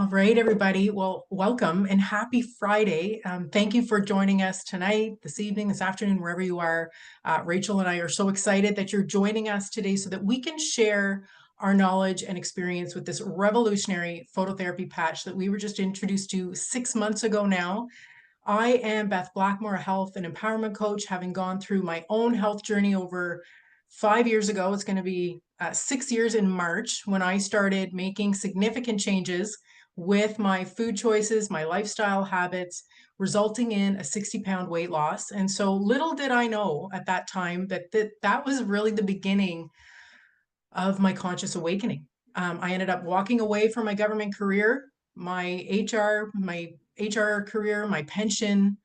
All right, everybody. Well, welcome and happy Friday. Thank you for joining us tonight, this evening, this afternoon, wherever you are. Rachel and I are so excited that you're joining us today so that we can share our knowledge and experience with this revolutionary phototherapy patch that we were just introduced to 6 months ago now. I am Beth Blackmore, a health and empowerment coach, having gone through my own health journey over 5 years ago. It's going to be 6 years in March when I started making significant changes with my food choices, my lifestyle habits, resulting in a 60-pound weight loss. And so little did I know at that time that was really the beginning of my conscious awakening. I ended up walking away from my government career, my HR career, my pension,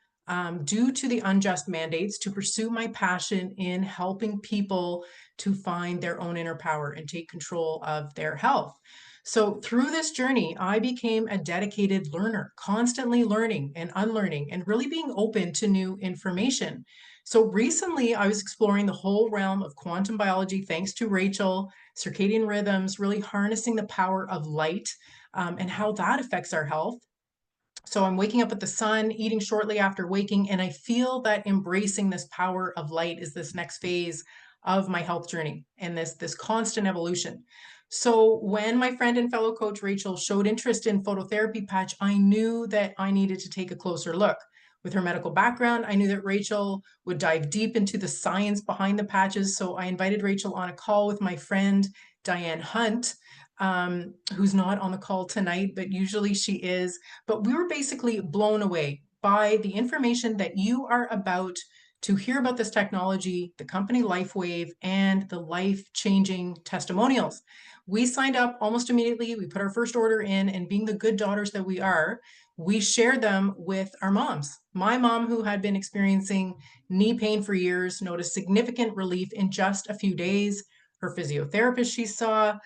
due to the unjust mandates to pursue my passion in helping people to find their own inner power and take control of their health. So through this journey, I became a dedicated learner, constantly learning and unlearning and really being open to new information. So recently I was exploring the whole realm of quantum biology, thanks to Rachel, circadian rhythms, really harnessing the power of light, and how that affects our health. So I'm waking up with the sun, eating shortly after waking, and I feel that embracing this power of light is this next phase of my health journey and this constant evolution. So when my friend and fellow coach Rachel showed interest in phototherapy patch, I knew that I needed to take a closer look. With her medical background, I knew that Rachel would dive deep into the science behind the patches. So I invited Rachel on a call with my friend Diane Hunt, who's not on the call tonight, but usually she is. But we were basically blown away by the information that you are about to hear about this technology, the company Lifewave, and the life-changing testimonials. We signed up almost immediately. We put our first order in, and being the good daughters that we are, we shared them with our moms. My mom, who had been experiencing knee pain for years, noticed significant relief in just a few days. Her physiotherapist she saw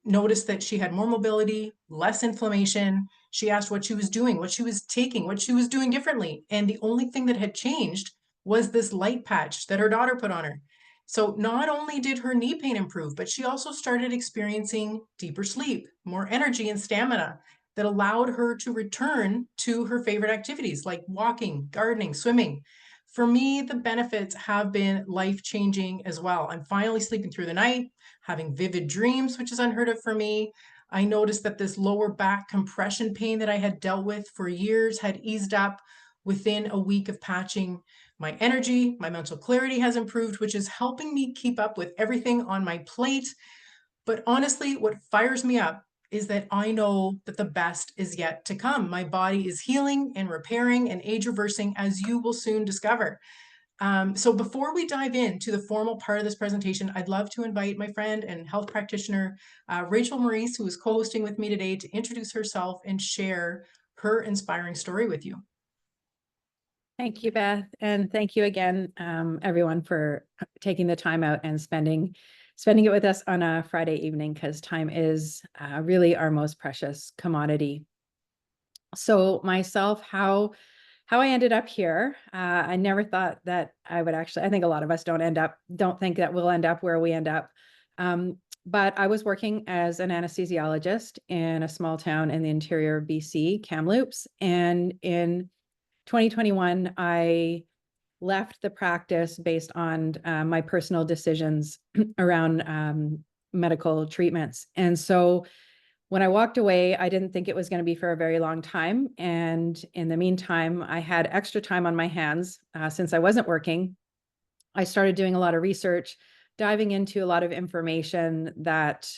noticed that she had more mobility, less inflammation. She asked what she was doing, what she was taking, what she was doing differently. And the only thing that had changed was this light patch that her daughter put on her. So not only did her knee pain improve, but she also started experiencing deeper sleep, more energy and stamina that allowed her to return to her favorite activities like walking, gardening, swimming. For me, the benefits have been life-changing as well. I'm finally sleeping through the night, having vivid dreams, which is unheard of for me. I noticed that this lower back compression pain that I had dealt with for years had eased up within a week of patching. My energy, my mental clarity has improved, which is helping me keep up with everything on my plate. But honestly, what fires me up is that I know that the best is yet to come. My body is healing and repairing and age reversing, as you will soon discover. So before we dive into the formal part of this presentation, I'd love to invite my friend and health practitioner, Rachel Maurice, who is co-hosting with me today, to introduce herself and share her inspiring story with you. Thank you, Beth. And thank you again, everyone, for taking the time out and spending it with us on a Friday evening, because time is really our most precious commodity. So myself, how I ended up here, I never thought that I would actually, I think a lot of us don't think that we'll end up where we end up. But I was working as an anesthesiologist in a small town in the interior of BC, Kamloops. And in 2021, I left the practice based on my personal decisions around medical treatments. And so when I walked away, I didn't think it was going to be for a very long time. And in the meantime, I had extra time on my hands since I wasn't working. I started doing a lot of research, diving into a lot of information that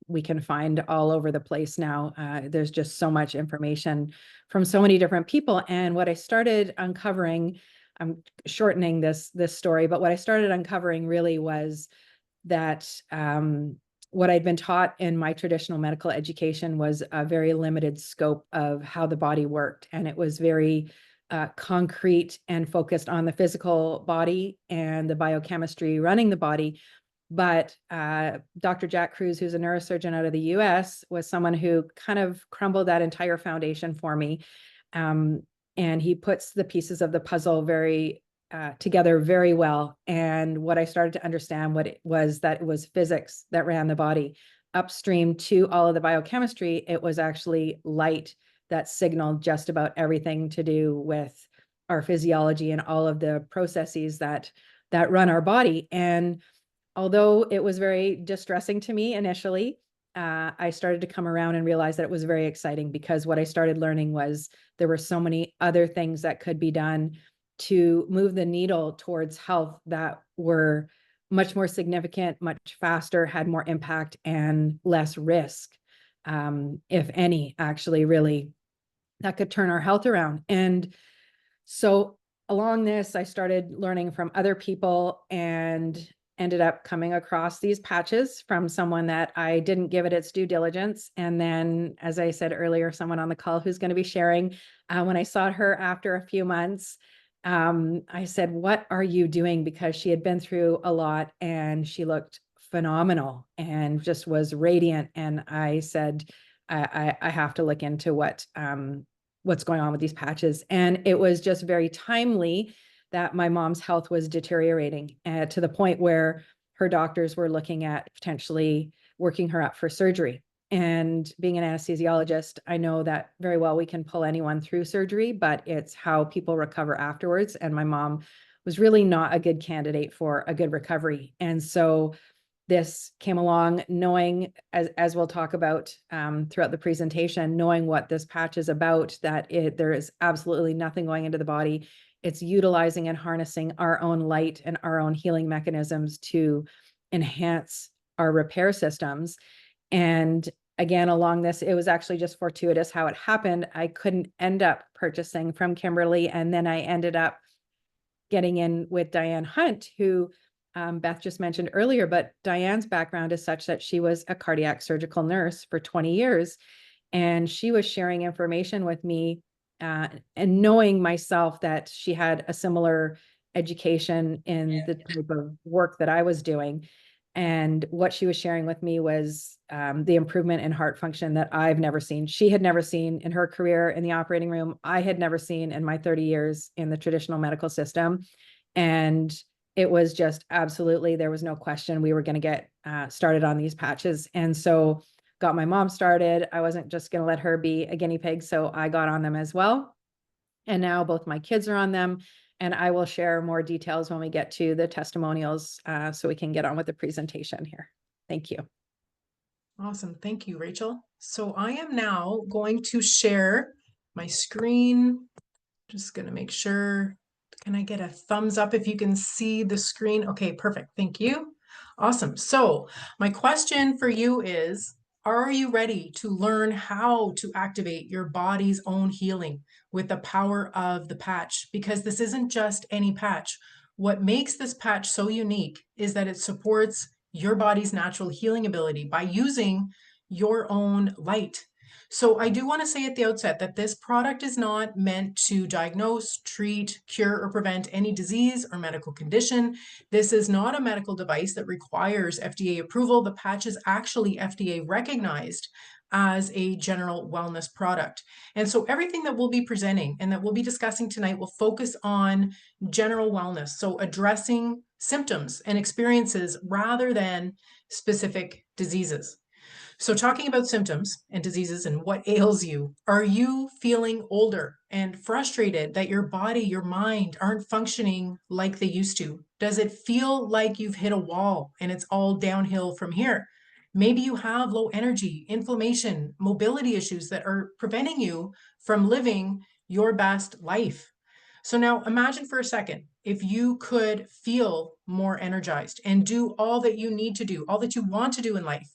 we can find all over the place now. There's just so much information from so many different people. And what I started uncovering, I'm shortening this story, but what I started uncovering really was that what I'd been taught in my traditional medical education was a very limited scope of how the body worked. And it was very concrete and focused on the physical body and the biochemistry running the body. But Dr. Jack Cruz, who's a neurosurgeon out of the US, was someone who kind of crumbled that entire foundation for me. And he puts the pieces of the puzzle together very well. And what I started to understand that it was physics that ran the body, upstream to all of the biochemistry, it was actually light that signaled just about everything to do with our physiology and all of the processes that run our body. And although it was very distressing to me initially, I started to come around and realize that it was very exciting, because what I started learning was there were so many other things that could be done to move the needle towards health that were much more significant, much faster, had more impact and less risk, if any, actually, really, that could turn our health around. And so along this, I started learning from other people and ended up coming across these patches from someone that I didn't give it its due diligence. And then, as I said earlier, someone on the call who's going to be sharing, when I saw her after a few months, I said, "What are you doing?" Because she had been through a lot and she looked phenomenal and just was radiant. And I said, I have to look into what's going on with these patches. And it was just very timely that my mom's health was deteriorating, to the point where her doctors were looking at potentially working her up for surgery. And being an anesthesiologist, I know that very well we can pull anyone through surgery, but it's how people recover afterwards. And my mom was really not a good candidate for a good recovery. And so this came along knowing, as we'll talk about throughout the presentation, knowing what this patch is about, that there is absolutely nothing going into the body. It's utilizing and harnessing our own light and our own healing mechanisms to enhance our repair systems. And again, along this, it was actually just fortuitous how it happened. I couldn't end up purchasing from Kimberly, and then I ended up getting in with Diane Hunt, who Beth just mentioned earlier, but Diane's background is such that she was a cardiac surgical nurse for 20 years. And she was sharing information with me, and knowing myself that she had a similar education in the type of work that I was doing. And what she was sharing with me was the improvement in heart function that I've never seen. She had never seen in her career in the operating room. I had never seen in my 30 years in the traditional medical system. And it was just absolutely, there was no question we were going to get started on these patches. And so got my mom started. I wasn't just going to let her be a guinea pig. So I got on them as well. And now both my kids are on them. And I will share more details when we get to the testimonials, so we can get on with the presentation here. Thank you. Awesome. Thank you, Rachel. So I am now going to share my screen. Just going to make sure. Can I get a thumbs up if you can see the screen? Okay, perfect. Thank you. Awesome. So my question for you is, are you ready to learn how to activate your body's own healing with the power of the patch? Because this isn't just any patch. What makes this patch so unique is that it supports your body's natural healing ability by using your own light. So I do want to say at the outset that this product is not meant to diagnose, treat, cure, or prevent any disease or medical condition. This is not a medical device that requires FDA approval. The patch is actually FDA recognized as a general wellness product. And so everything that we'll be presenting and that we'll be discussing tonight will focus on general wellness. So addressing symptoms and experiences rather than specific diseases. So talking about symptoms and diseases and what ails you, are you feeling older and frustrated that your body, your mind aren't functioning like they used to? Does it feel like you've hit a wall and it's all downhill from here? Maybe you have low energy, inflammation, mobility issues that are preventing you from living your best life. So now imagine for a second, if you could feel more energized and do all that you need to do, all that you want to do in life.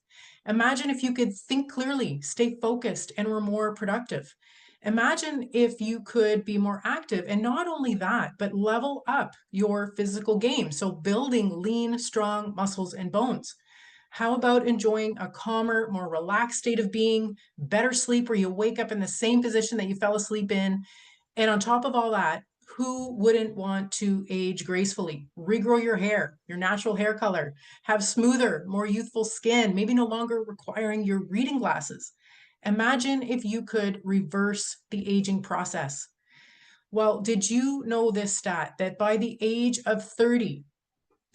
Imagine if you could think clearly, stay focused, and were more productive. Imagine if you could be more active, and not only that, but level up your physical game. So building lean, strong muscles and bones. How about enjoying a calmer, more relaxed state of being, better sleep where you wake up in the same position that you fell asleep in? And on top of all that, who wouldn't want to age gracefully, regrow your hair, your natural hair color, have smoother, more youthful skin, maybe no longer requiring your reading glasses? Imagine if you could reverse the aging process. Well, did you know this stat that by the age of 30,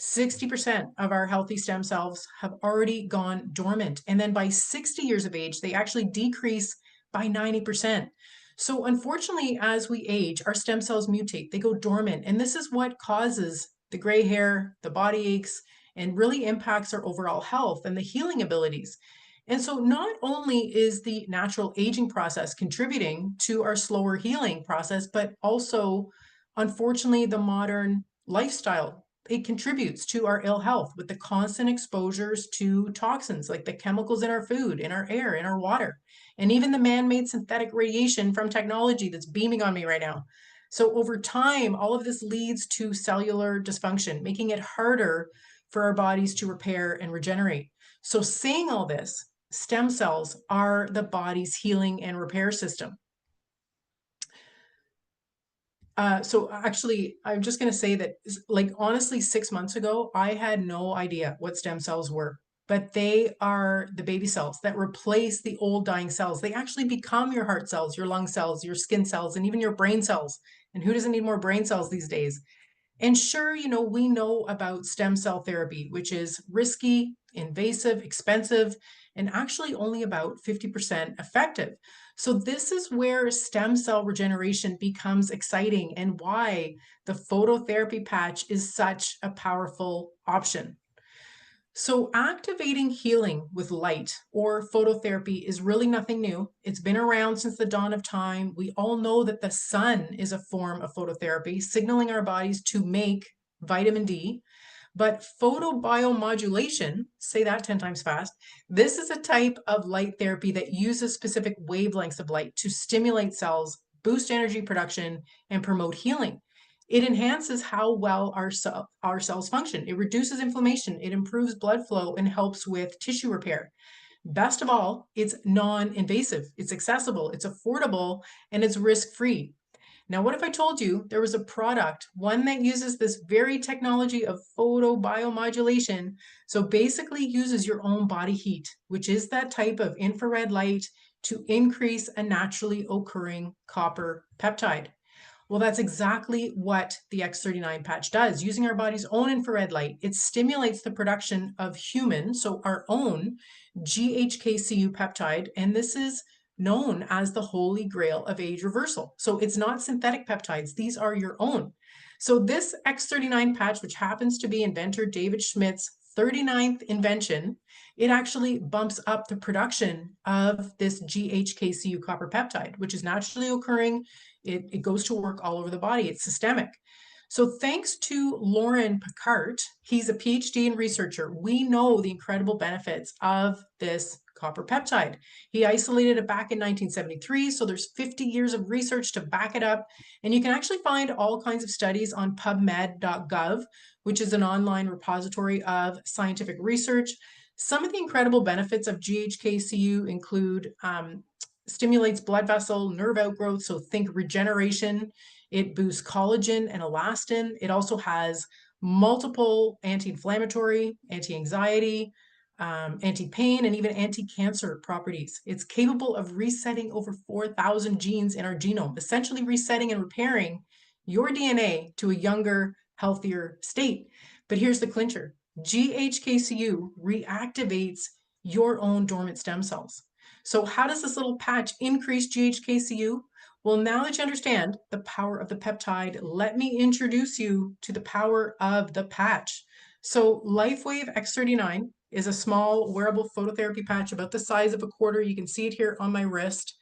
60% of our healthy stem cells have already gone dormant. And then by 60 years of age, they actually decrease by 90%. So unfortunately, as we age, our stem cells mutate, they go dormant. And this is what causes the gray hair, the body aches, and really impacts our overall health and the healing abilities. And so not only is the natural aging process contributing to our slower healing process, but also, unfortunately, the modern lifestyle, it contributes to our ill health with the constant exposures to toxins like the chemicals in our food, in our air, in our water, and even the man-made synthetic radiation from technology that's beaming on me right now. So over time, all of this leads to cellular dysfunction, making it harder for our bodies to repair and regenerate. So saying all this, stem cells are the body's healing and repair system. So actually, I'm just going to say that, like, honestly, 6 months ago, I had no idea what stem cells were, but they are the baby cells that replace the old dying cells. They actually become your heart cells, your lung cells, your skin cells, and even your brain cells. And who doesn't need more brain cells these days? And sure, we know about stem cell therapy, which is risky, invasive, expensive, and actually only about 50% effective. So this is where stem cell regeneration becomes exciting and why the phototherapy patch is such a powerful option. So activating healing with light or phototherapy is really nothing new. It's been around since the dawn of time. We all know that the sun is a form of phototherapy, signaling our bodies to make vitamin D. But photobiomodulation, say that 10 times fast, this is a type of light therapy that uses specific wavelengths of light to stimulate cells, boost energy production, and promote healing. It enhances how well our cells function. It reduces inflammation, it improves blood flow, and helps with tissue repair. Best of all, it's non-invasive, it's accessible, it's affordable, and it's risk-free. Now, what if I told you there was a product, one that uses this very technology of photobiomodulation, so basically uses your own body heat, which is that type of infrared light, to increase a naturally occurring copper peptide? Well, that's exactly what the X39 patch does. Using our body's own infrared light, it stimulates the production of human, so our own GHKCU peptide, and this is known as the holy grail of age reversal. So it's not synthetic peptides, these are your own. So this X39 patch, which happens to be inventor David Schmidt's 39th invention, it actually bumps up the production of this GHKCU copper peptide, which is naturally occurring. It goes to work all over the body. It's systemic. So thanks to Lauren Picard, he's a PhD and researcher, we know the incredible benefits of this copper peptide. He isolated it back in 1973, so there's 50 years of research to back it up. And you can actually find all kinds of studies on pubmed.gov, which is an online repository of scientific research. Some of the incredible benefits of GHKCU include stimulates blood vessel nerve outgrowth, so think regeneration. It boosts collagen and elastin. It also has multiple anti-inflammatory, anti-anxiety, anti-pain, and even anti-cancer properties. It's capable of resetting over 4,000 genes in our genome, essentially resetting and repairing your DNA to a younger, healthier state. But here's the clincher. GHKCU reactivates your own dormant stem cells. So how does this little patch increase GHKCU? Well, now that you understand the power of the peptide, let me introduce you to the power of the patch. So Lifewave X39 is a small wearable phototherapy patch about the size of a quarter. You can see it here on my wrist.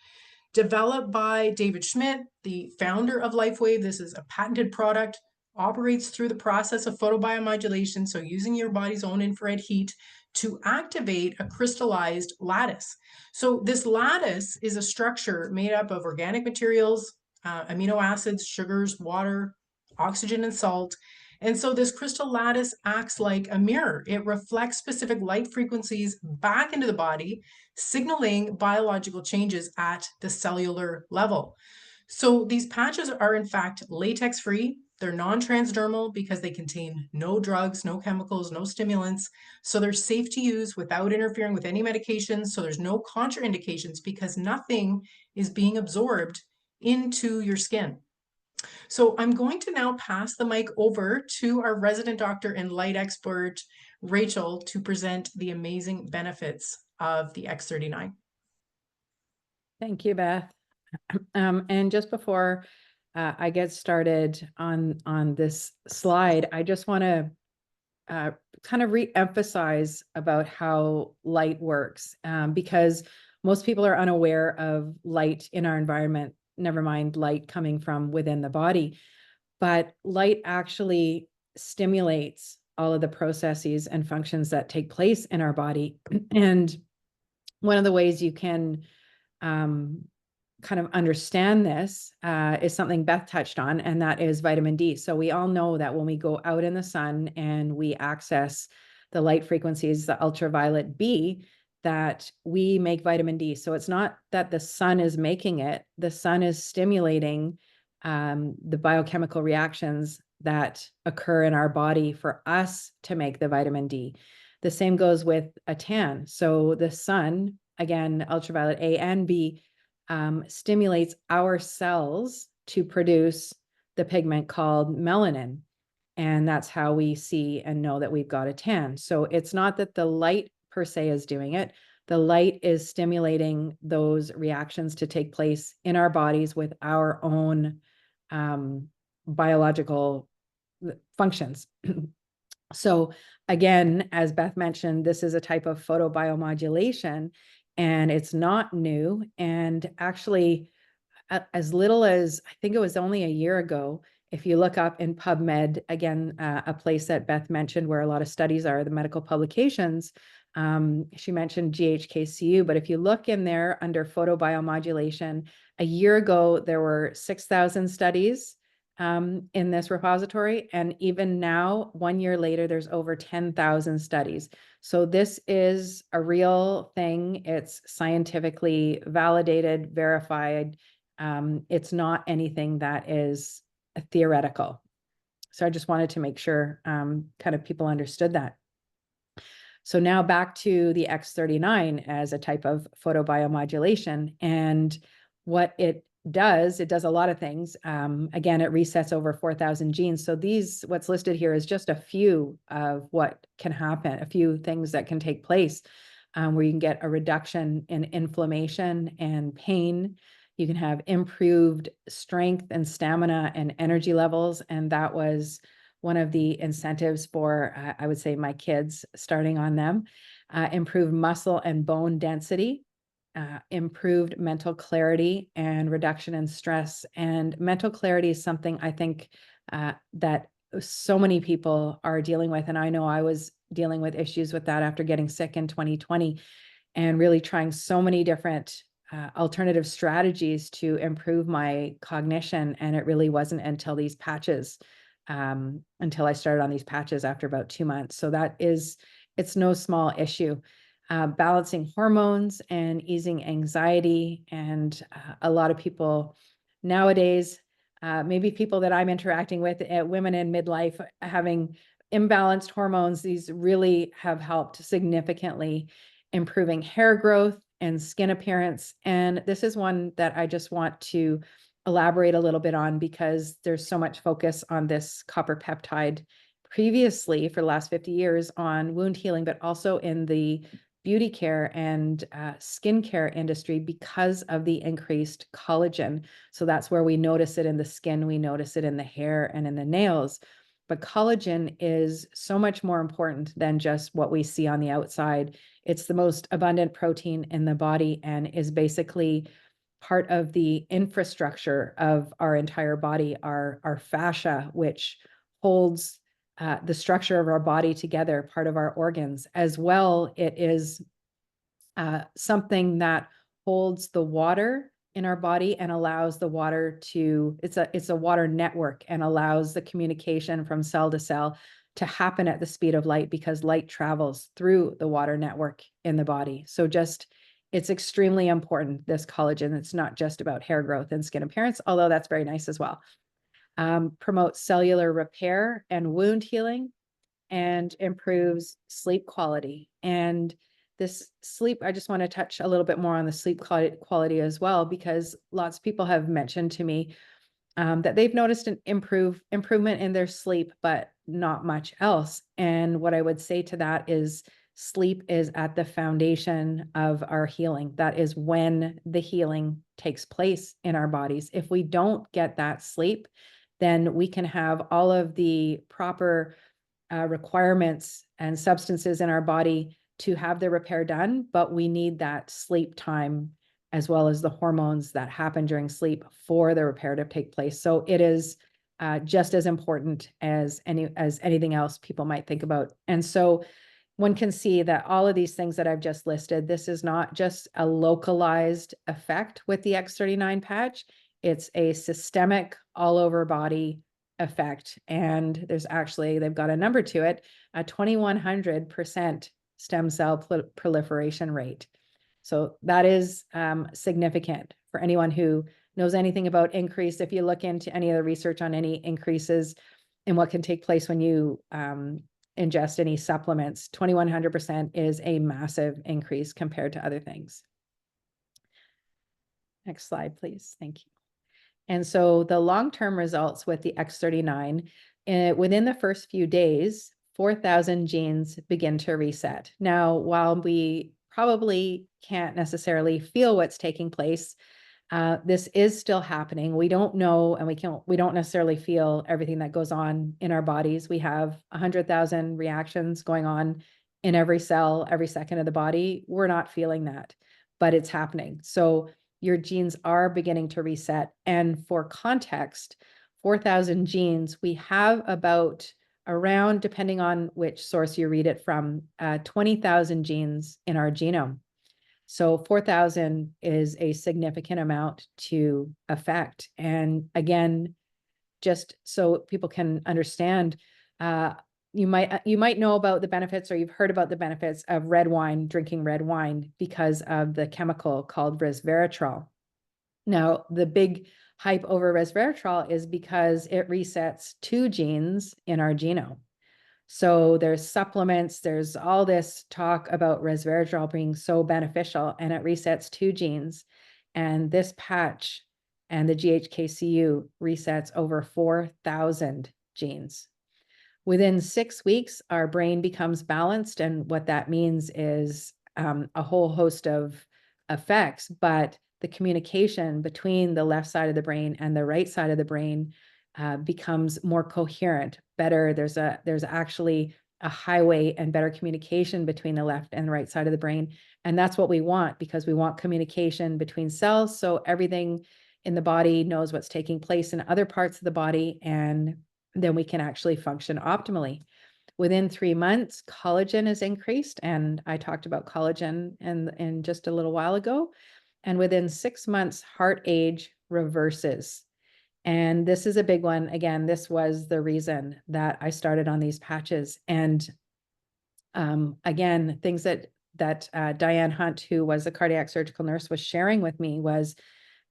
Developed by David Schmidt, the founder of Lifewave. This is a patented product, operates through the process of photobiomodulation, so using your body's own infrared heat to activate a crystallized lattice. So this lattice is a structure made up of organic materials, amino acids, sugars, water, oxygen, and salt. And so this crystal lattice acts like a mirror. It reflects specific light frequencies back into the body, signaling biological changes at the cellular level. So these patches are in fact latex-free. They're non-transdermal because they contain no drugs, no chemicals, no stimulants. So they're safe to use without interfering with any medications. So there's no contraindications because nothing is being absorbed into your skin. So I'm going to now pass the mic over to our resident doctor and light expert, Rachel, to present the amazing benefits of the X39. Thank you, Beth. And just before I get started on this slide, I just want to kind of re-emphasize about how light works, because most people are unaware of light in our environment, never mind light coming from within the body. But light actually stimulates all of the processes and functions that take place in our body. And one of the ways you can um, kind of understand this is something Beth touched on, and that is vitamin D. So we all know that when we go out in the sun and we access the light frequencies, the ultraviolet B, that we make vitamin D. So it's not that the sun is making it, the sun is stimulating the biochemical reactions that occur in our body for us to make the vitamin D. The same goes with a tan. So the sun, again, ultraviolet A and B, stimulates our cells to produce the pigment called melanin. And that's how we see and know that we've got a tan. So it's not that the light per se is doing it. The light is stimulating those reactions to take place in our bodies with our own biological functions. So again, as Beth mentioned, this is a type of photobiomodulation, and it's not new. And actually, as little as I think it was only a year ago, if you look up in PubMed, again, a place that Beth mentioned where a lot of studies are, the medical publications, she mentioned GHKCU, but if you look in there under photobiomodulation, a year ago, there were 6,000 studies in this repository. And even now, 1 year later, there's over 10,000 studies. So this is a real thing. It's scientifically validated, verified. It's not anything that is theoretical. So I just wanted to make sure kind of people understood that. So now back to the X39 as a type of photobiomodulation. And what it does a lot of things. Again, it resets over 4,000 genes. So what's listed here is just a few of what can happen, a few things that can take place, where you can get a reduction in inflammation and pain. You can have improved strength and stamina and energy levels. And that was one of the incentives for, I would say, my kids starting on them. Improved muscle and bone density, improved mental clarity and reduction in stress. And mental clarity is something I think that so many people are dealing with. And I know I was dealing with issues with that after getting sick in 2020 and really trying so many different alternative strategies to improve my cognition. And it really wasn't until these patches, until I started on these patches after about 2 months. So it's no small issue. Balancing hormones and easing anxiety. And a lot of people nowadays, maybe people that I'm interacting with, women in midlife having imbalanced hormones, these really have helped significantly improving hair growth and skin appearance. And this is one that I just want to elaborate a little bit on because there's so much focus on this copper peptide previously for the last 50 years on wound healing, but also in the beauty care and skincare industry because of the increased collagen. So that's where we notice it in the skin, we notice it in the hair and in the nails. But collagen is so much more important than just what we see on the outside. It's the most abundant protein in the body and is basically part of the infrastructure of our entire body, our fascia, which holds the structure of our body together, part of our organs. As well, it is something that holds the water in our body and allows the water to, it's a water network and allows the communication from cell to cell to happen at the speed of light because light travels through the water network in the body. So it's extremely important, this collagen. It's not just about hair growth and skin appearance, although that's very nice as well. Promotes cellular repair and wound healing and improves sleep quality. And this sleep, I just want to touch a little bit more on the sleep quality as well, because lots of people have mentioned to me, that they've noticed an improvement in their sleep, but not much else. And what I would say to that is sleep is at the foundation of our healing. That is when the healing takes place in our bodies. If we don't get that sleep, then we can have all of the proper requirements and substances in our body to have the repair done, but we need that sleep time as well as the hormones that happen during sleep for the repair to take place. So it is just as important as anything else people might think about. And so one can see that all of these things that I've just listed, this is not just a localized effect with the X39 patch. It's a systemic all over body effect. And there's actually, they've got a number to it, a 2100% stem cell proliferation rate. So that is significant for anyone who knows anything about increase. If you look into any of the research on any increases in what can take place when you ingest any supplements, 2100% is a massive increase compared to other things. Next slide, please. Thank you. And so the long-term results with the X39, within the first few days, 4,000 genes begin to reset. Now, while we probably can't necessarily feel what's taking place, this is still happening. We don't know, and we don't necessarily feel everything that goes on in our bodies. We have 100,000 reactions going on in every cell, every second of the body. We're not feeling that, but it's happening. So your genes are beginning to reset. And for context, 4,000 genes, we have about around, depending on which source you read it from, 20,000 genes in our genome. So 4,000 is a significant amount to affect. And again, just so people can understand, you might know about the benefits, or you've heard about the benefits of red wine, drinking red wine, because of the chemical called resveratrol. Now, the big hype over resveratrol is because it resets 2 genes in our genome. So there's supplements, there's all this talk about resveratrol being so beneficial, and it resets 2 genes. And this patch and the GHKCU resets over 4,000 genes. Within 6 weeks, our brain becomes balanced. And what that means is a whole host of effects, but the communication between the left side of the brain and the right side of the brain becomes more coherent, better. There's actually a highway and better communication between the left and the right side of the brain. And that's what we want, because we want communication between cells. So everything in the body knows what's taking place in other parts of the body, and then we can actually function optimally. Within 3 months, collagen is increased. And I talked about collagen in just a little while ago. And within 6 months, heart age reverses. And this is a big one. Again, this was the reason that I started on these patches. And again, things that Diane Hunt, who was a cardiac surgical nurse, was sharing with me was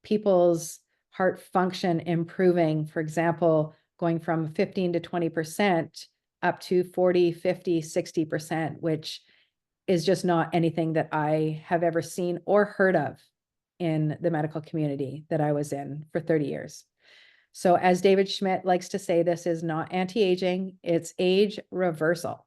people's heart function improving. For example, going from 15 to 20% up to 40, 50, 60%, which is just not anything that I have ever seen or heard of in the medical community that I was in for 30 years. So as David Schmidt likes to say, this is not anti-aging, it's age reversal.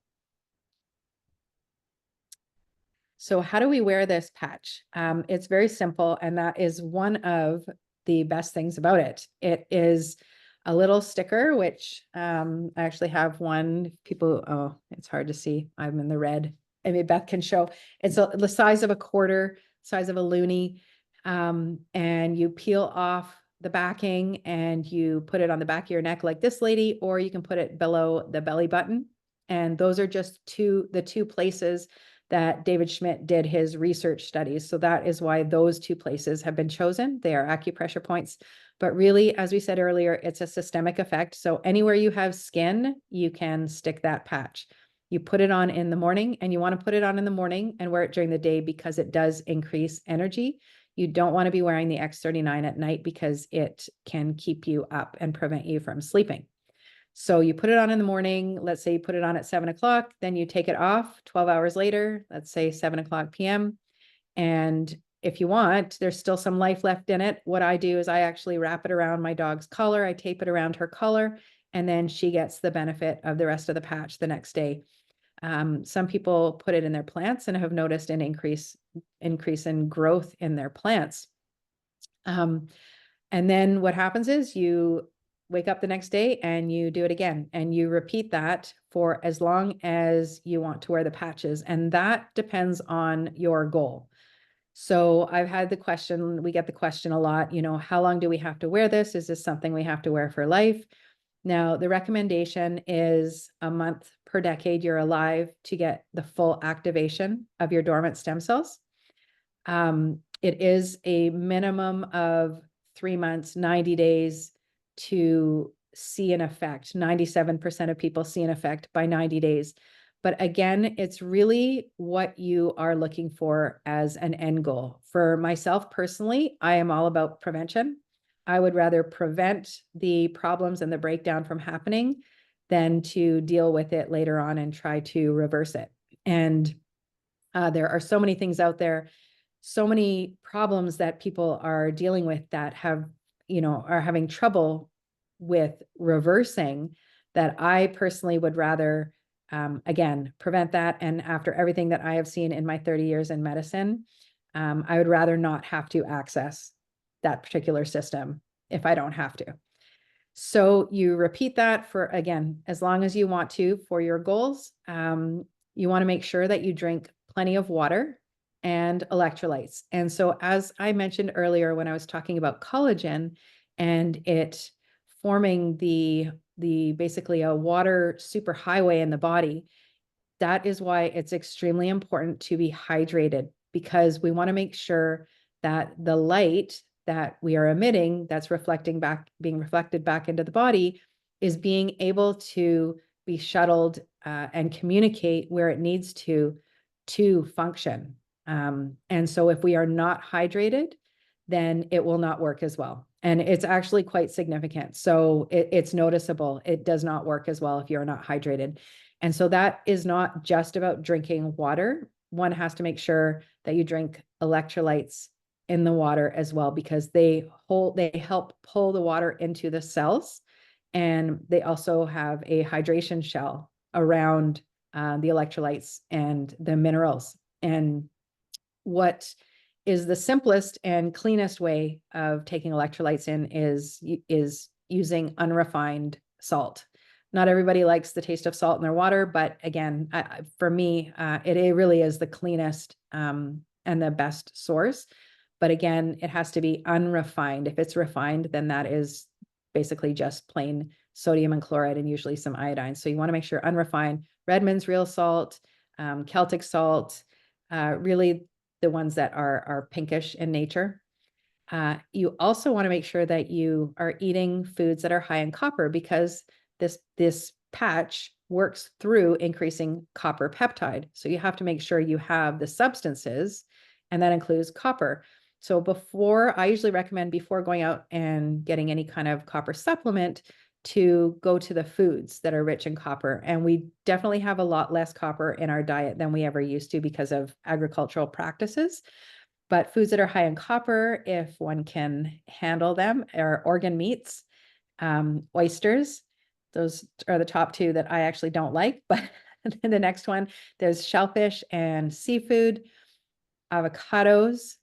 So how do we wear this patch? It's very simple, and that is one of the best things about it. It is a little sticker, which I actually have one. People, oh, it's hard to see. I'm in the red. I mean, Beth can show. It's the size of a quarter, size of a loonie. And you peel off the backing and you put it on the back of your neck like this lady, or you can put it below the belly button. And those are just the two places that David Schmidt did his research studies. So that is why those 2 places have been chosen. They are acupressure points. But really, as we said earlier, it's a systemic effect. So anywhere you have skin, you can stick that patch. You put it on in the morning, and you want to put it on in the morning and wear it during the day because it does increase energy. You don't want to be wearing the X39 at night because it can keep you up and prevent you from sleeping. So you put it on in the morning. Let's say you put it on at 7 o'clock, then you take it off 12 hours later, let's say 7 o'clock p.m. And if you want, there's still some life left in it. What I do is I actually wrap it around my dog's collar. I tape it around her collar, and then she gets the benefit of the rest of the patch the next day. Some people put it in their plants and have noticed an increase in growth in their plants. And then what happens is you wake up the next day and you do it again, and you repeat that for as long as you want to wear the patches. And that depends on your goal. So I've had the question, we get the question a lot, how long do we have to wear this? Is this something we have to wear for life? Now, the recommendation is a month per decade you're alive to get the full activation of your dormant stem cells. It is a minimum of 3 months, 90 days to see an effect. 97% of people see an effect by 90 days. But again, it's really what you are looking for as an end goal. For myself personally, I am all about prevention. I would rather prevent the problems and the breakdown from happening than to deal with it later on and try to reverse it. And there are so many things out there, so many problems that people are dealing with that are having trouble with reversing, that I personally would rather, again, prevent that. And after everything that I have seen in my 30 years in medicine, I would rather not have to access that particular system if I don't have to. So you repeat that for, again, as long as you want to for your goals. You want to make sure that you drink plenty of water and electrolytes. And so, as I mentioned earlier, when I was talking about collagen and it forming the basically a water superhighway in the body, that is why it's extremely important to be hydrated, because we want to make sure that the light that we are emitting, that's being reflected back into the body, is being able to be shuttled and communicate where it needs to function. And so if we are not hydrated, then it will not work as well. And it's actually quite significant. So it's noticeable. It does not work as well if you're not hydrated. And so that is not just about drinking water. One has to make sure that you drink electrolytes in the water as well, because they help pull the water into the cells. And they also have a hydration shell around the electrolytes and the minerals. And what is the simplest and cleanest way of taking electrolytes in is using unrefined salt. Not everybody likes the taste of salt in their water, but again, for me, it really is the cleanest and the best source. But again, it has to be unrefined. If it's refined, then that is basically just plain sodium and chloride and usually some iodine. So you want to make sure unrefined, Redmond's real salt, Celtic salt, really the ones that are pinkish in nature. You also want to make sure that you are eating foods that are high in copper, because this patch works through increasing copper peptide. So you have to make sure you have the substances, and that includes copper. So I usually recommend before going out and getting any kind of copper supplement to go to the foods that are rich in copper. And we definitely have a lot less copper in our diet than we ever used to because of agricultural practices. But foods that are high in copper, if one can handle them, are organ meats, oysters. Those are the top two that I actually don't like. But the next one, there's shellfish and seafood, avocados,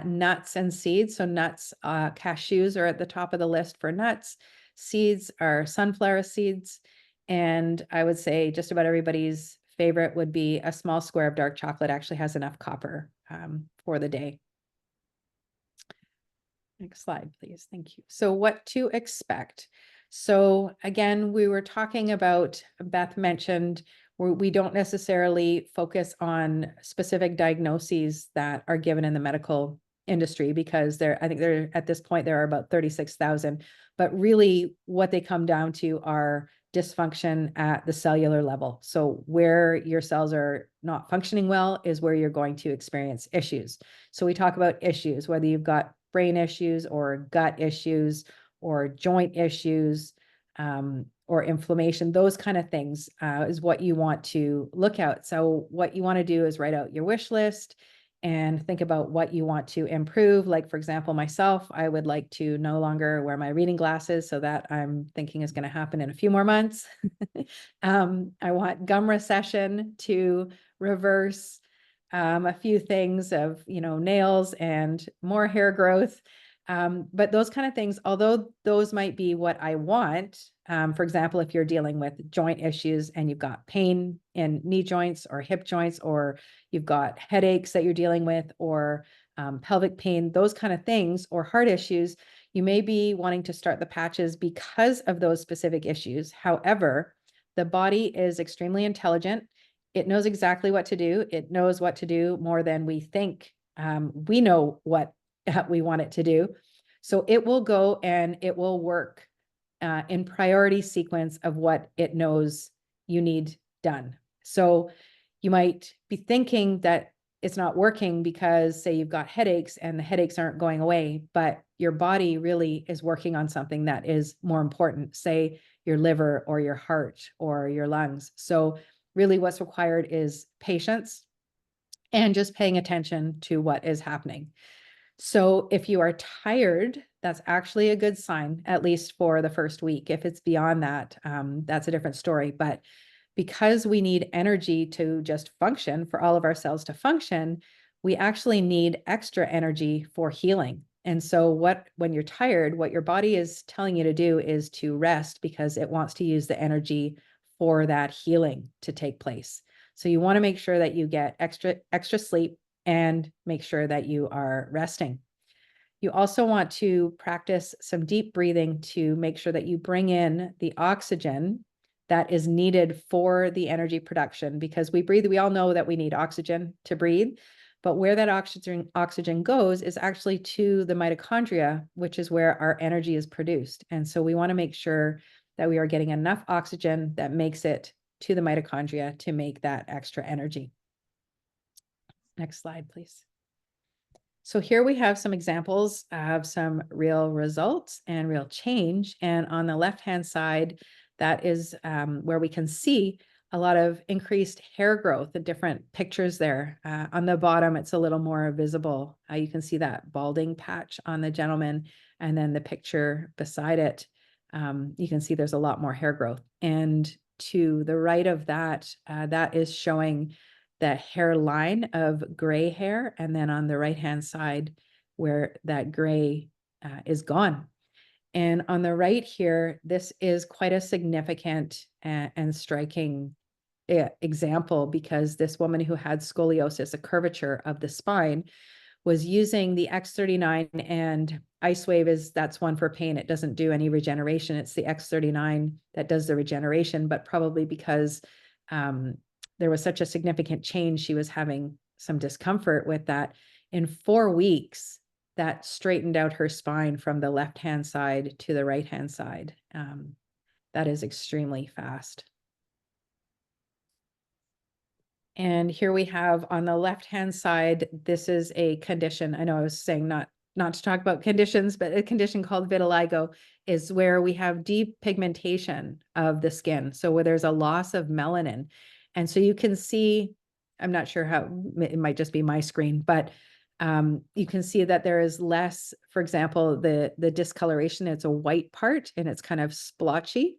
nuts and seeds. So nuts, cashews are at the top of the list for nuts. Seeds are sunflower seeds. And I would say just about everybody's favorite would be a small square of dark chocolate actually has enough copper for the day. Next slide, please. Thank you. So what to expect? So again, we were talking about, Beth mentioned, we don't necessarily focus on specific diagnoses that are given in the medical industry, because I think at this point, there are about 36,000, but really what they come down to are dysfunction at the cellular level. So where your cells are not functioning well is where you're going to experience issues. So we talk about issues, whether you've got brain issues or gut issues or joint issues, or inflammation, those kind of things is what you want to look at. So what you want to do is write out your wish list and think about what you want to improve. Like, for example, myself, I would like to no longer wear my reading glasses, so that I'm thinking is going to happen in a few more months. I want gum recession to reverse, a few things of, nails and more hair growth. But those kind of things, although those might be what I want, for example, if you're dealing with joint issues and you've got pain in knee joints or hip joints, or you've got headaches that you're dealing with, or pelvic pain, those kind of things, or heart issues, you may be wanting to start the patches because of those specific issues. However, the body is extremely intelligent. It knows exactly what to do. It knows what to do more than we think. We know what we want it to do. So it will go and it will work in priority sequence of what it knows you need done. So you might be thinking that it's not working because, say, you've got headaches and the headaches aren't going away, but your body really is working on something that is more important, say your liver or your heart or your lungs. So really what's required is patience and just paying attention to what is happening. So if you are tired, that's actually a good sign, at least for the first week. If it's beyond that, that's a different story. But because we need energy to just function, for all of our cells to function, we actually need extra energy for healing. And so when you're tired, what your body is telling you to do is to rest, because it wants to use the energy for that healing to take place. So you want to make sure that you get extra sleep and make sure that you are resting. You also want to practice some deep breathing to make sure that you bring in the oxygen that is needed for the energy production, because we breathe, we all know that we need oxygen to breathe, but where that oxygen goes is actually to the mitochondria, which is where our energy is produced. And so we want to make sure that we are getting enough oxygen that makes it to the mitochondria to make that extra energy. Next slide, please. So here we have some examples of some real results and real change. And on the left-hand side, that is where we can see a lot of increased hair growth, the different pictures there. On the bottom, it's a little more visible. You can see that balding patch on the gentleman, and then the picture beside it, you can see there's a lot more hair growth. And to the right of that, that is showing the hairline of gray hair, and then on the right-hand side where that gray is gone. And on the right here, this is quite a significant and striking example, because this woman who had scoliosis, a curvature of the spine, was using the X39, and Lifewave that's one for pain. It doesn't do any regeneration. It's the X39 that does the regeneration, but probably because there was such a significant change, she was having some discomfort with that. In 4 weeks, that straightened out her spine from the left-hand side to the right-hand side. That is extremely fast. And here we have on the left-hand side, this is a condition. I know I was saying not to talk about conditions, but a condition called vitiligo is where we have depigmentation of the skin. So where there's a loss of melanin. And so you can see, I'm not sure how, it might just be my screen, but you can see that there is less, for example, the discoloration, it's a white part and it's kind of splotchy.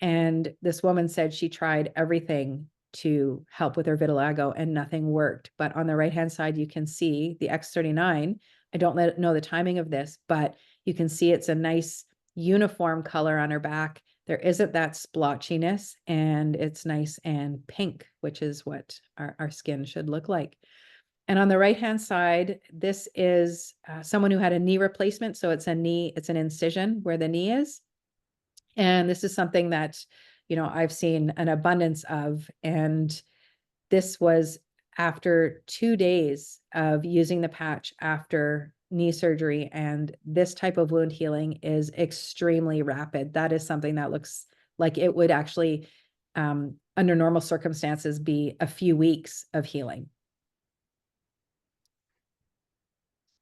And this woman said she tried everything to help with her vitiligo and nothing worked. But on the right-hand side, you can see the X39. I don't know the timing of this, but you can see it's a nice uniform color on her back. There isn't that splotchiness, and it's nice and pink, which is what our skin should look like. And on the right-hand side, this is someone who had a knee replacement. So it's an incision where the knee is. And this is something that, I've seen an abundance of. And this was after 2 days of using the patch after knee surgery. And this type of wound healing is extremely rapid. That is something that looks like it would actually, under normal circumstances, be a few weeks of healing.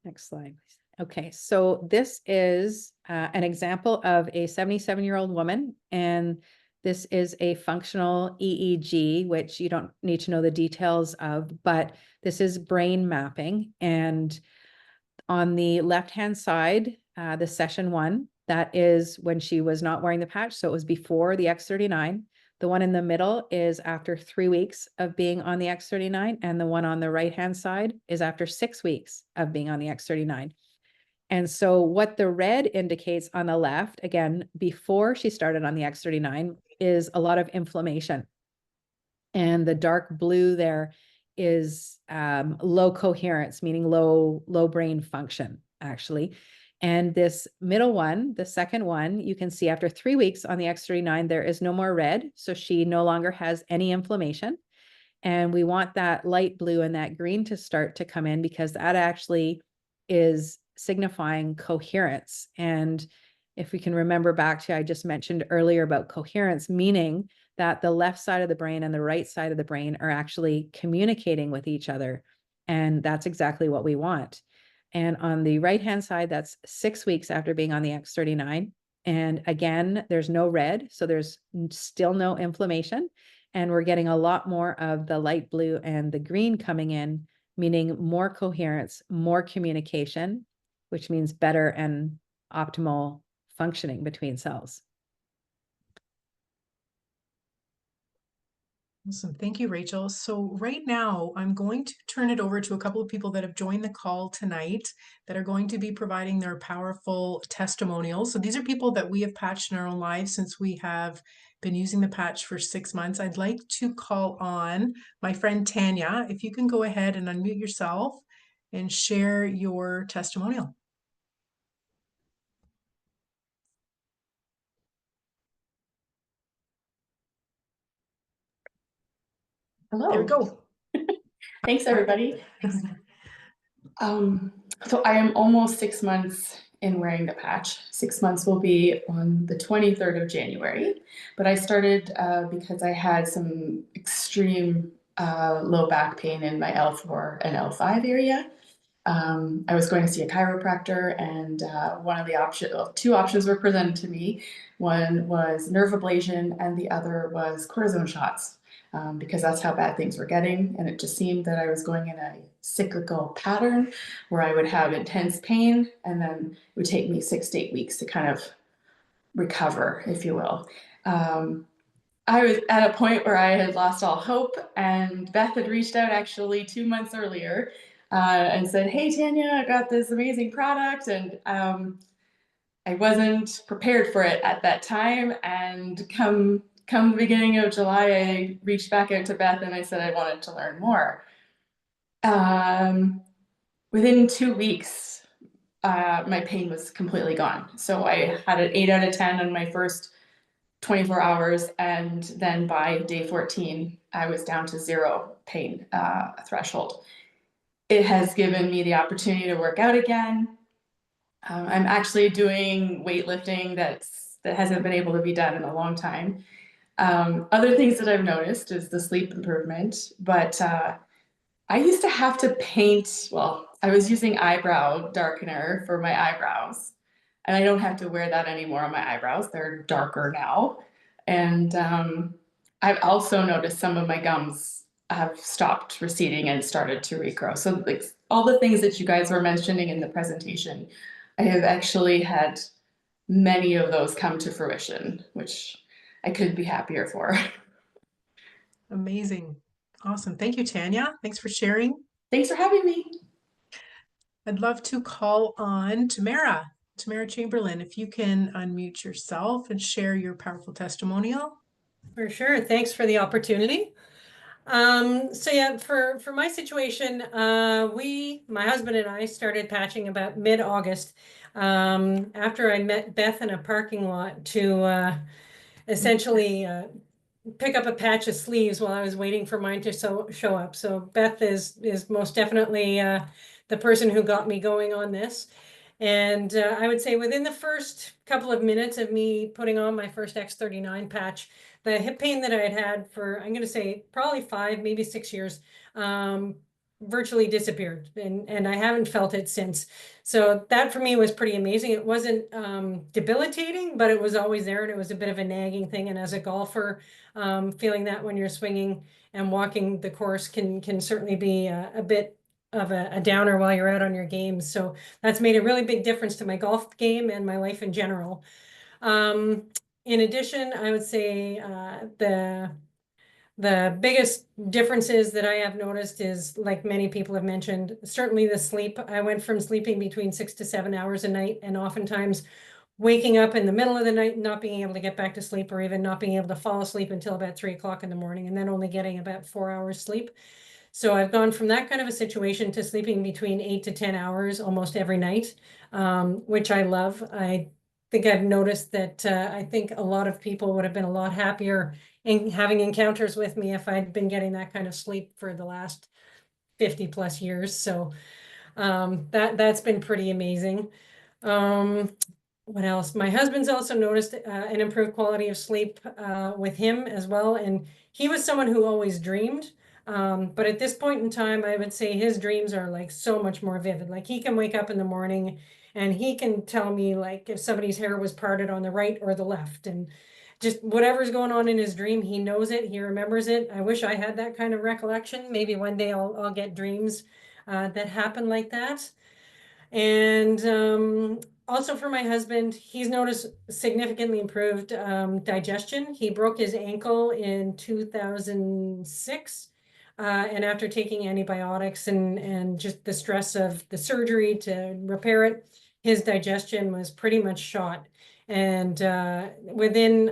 Next slide, please. Okay, so this is an example of a 77-year-old woman, and This is a functional EEG, which you don't need to know the details of, but this is brain mapping. And on the left-hand side, the session 1, that is when she was not wearing the patch. So it was before the X39. The one in the middle is after 3 weeks of being on the X39. And the one on the right-hand side is after 6 weeks of being on the X39. And so what the red indicates on the left, again, before she started on the X39, is a lot of inflammation. And the dark blue there is low coherence, meaning low brain function, actually. And this middle one, the second one, you can see after 3 weeks on the X39, there is no more red. So she no longer has any inflammation. And we want that light blue and that green to start to come in, because that actually is signifying coherence. And if we can remember back to, I just mentioned earlier about coherence, meaning that the left side of the brain and the right side of the brain are actually communicating with each other. And that's exactly what we want. And on the right-hand side, that's 6 weeks after being on the X39. And again, there's no red, so there's still no inflammation. And we're getting a lot more of the light blue and the green coming in, meaning more coherence, more communication, which means better and optimal functioning between cells. Awesome. Thank you, Rachel. So right now, I'm going to turn it over to a couple of people that have joined the call tonight that are going to be providing their powerful testimonials. So these are people that we have patched in our own lives since we have been using the patch for 6 months. I'd like to call on my friend Tanya. If you can go ahead and unmute yourself and share your testimonial. Hello. There we go. Thanks, everybody. So I am almost 6 months in wearing the patch. 6 months will be on the 23rd of January, but I started because I had some extreme low back pain in my L4 and L5 area. I was going to see a chiropractor, and one of the two options were presented to me. One was nerve ablation, and the other was cortisone shots. Because that's how bad things were getting. And it just seemed that I was going in a cyclical pattern where I would have intense pain, and then it would take me 6 to 8 weeks to kind of recover, if you will. I was at a point where I had lost all hope, and Beth had reached out actually 2 months earlier and said, "Hey, Tanya, I got this amazing product." And I wasn't prepared for it at that time. And come the beginning of July, I reached back out to Beth and I said I wanted to learn more. Within 2 weeks, my pain was completely gone. So I had an 8 out of 10 on my first 24 hours. And then by day 14, I was down to 0 pain threshold. It has given me the opportunity to work out again. I'm actually doing weightlifting that hasn't been able to be done in a long time. Other things that I've noticed is the sleep improvement, but I used to have to paint, well, I was using eyebrow darkener for my eyebrows, and I don't have to wear that anymore on my eyebrows. They're darker now. And I've also noticed some of my gums have stopped receding and started to regrow. So like all the things that you guys were mentioning in the presentation, I have actually had many of those come to fruition, which I couldn't be happier for. Amazing. Awesome. Thank you, Tanya. Thanks for sharing. Thanks for having me. I'd love to call on Tamara Chamberlain. If you can unmute yourself and share your powerful testimonial. For sure. Thanks for the opportunity. So yeah, for my situation, my husband and I started patching about mid-August, after I met Beth in a parking lot to essentially pick up a patch of sleeves while I was waiting for mine to show up. So Beth is most definitely the person who got me going on this. And I would say within the first couple of minutes of me putting on my first X39 patch, the hip pain that I had for, I'm going to say probably 5, maybe 6 years, virtually disappeared, and I haven't felt it since. So that for me was pretty amazing. It wasn't debilitating, but it was always there, and it was a bit of a nagging thing. And as a golfer, feeling that when you're swinging and walking the course can certainly be a bit of a downer while you're out on your games. So that's made a really big difference to my golf game and my life in general. In addition, I would say the biggest differences that I have noticed is, like many people have mentioned, certainly the sleep. I went from sleeping between 6 to 7 hours a night, and oftentimes waking up in the middle of the night, not being able to get back to sleep, or even not being able to fall asleep until about 3 o'clock in the morning, and then only getting about 4 hours sleep. So I've gone from that kind of a situation to sleeping between 8 to 10 hours almost every night, which I love. I think I've noticed that I think a lot of people would have been a lot happier in having encounters with me if I'd been getting that kind of sleep for the last 50 plus years. So that's been pretty amazing. What else? My husband's also noticed an improved quality of sleep with him as well. And he was someone who always dreamed. But at this point in time, I would say his dreams are like so much more vivid. Like he can wake up in the morning and he can tell me like if somebody's hair was parted on the right or the left, and just whatever's going on in his dream, he knows it, he remembers it. I wish I had that kind of recollection. Maybe one day I'll get dreams that happen like that. And also for my husband, he's noticed significantly improved digestion. He broke his ankle in 2006. And after taking antibiotics and just the stress of the surgery to repair it, his digestion was pretty much shot. And within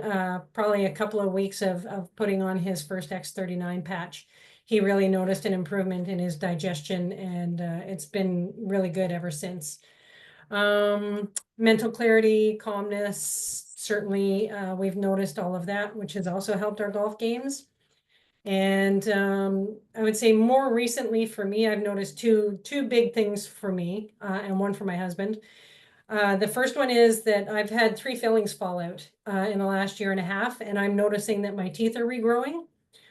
probably a couple of weeks of putting on his first X39 patch, he really noticed an improvement in his digestion, and it's been really good ever since. Mental clarity, calmness, certainly we've noticed all of that, which has also helped our golf games. And I would say more recently for me, I've noticed two big things for me and one for my husband. The first one is that I've had 3 fillings fall out in the last year and a half, and I'm noticing that my teeth are regrowing,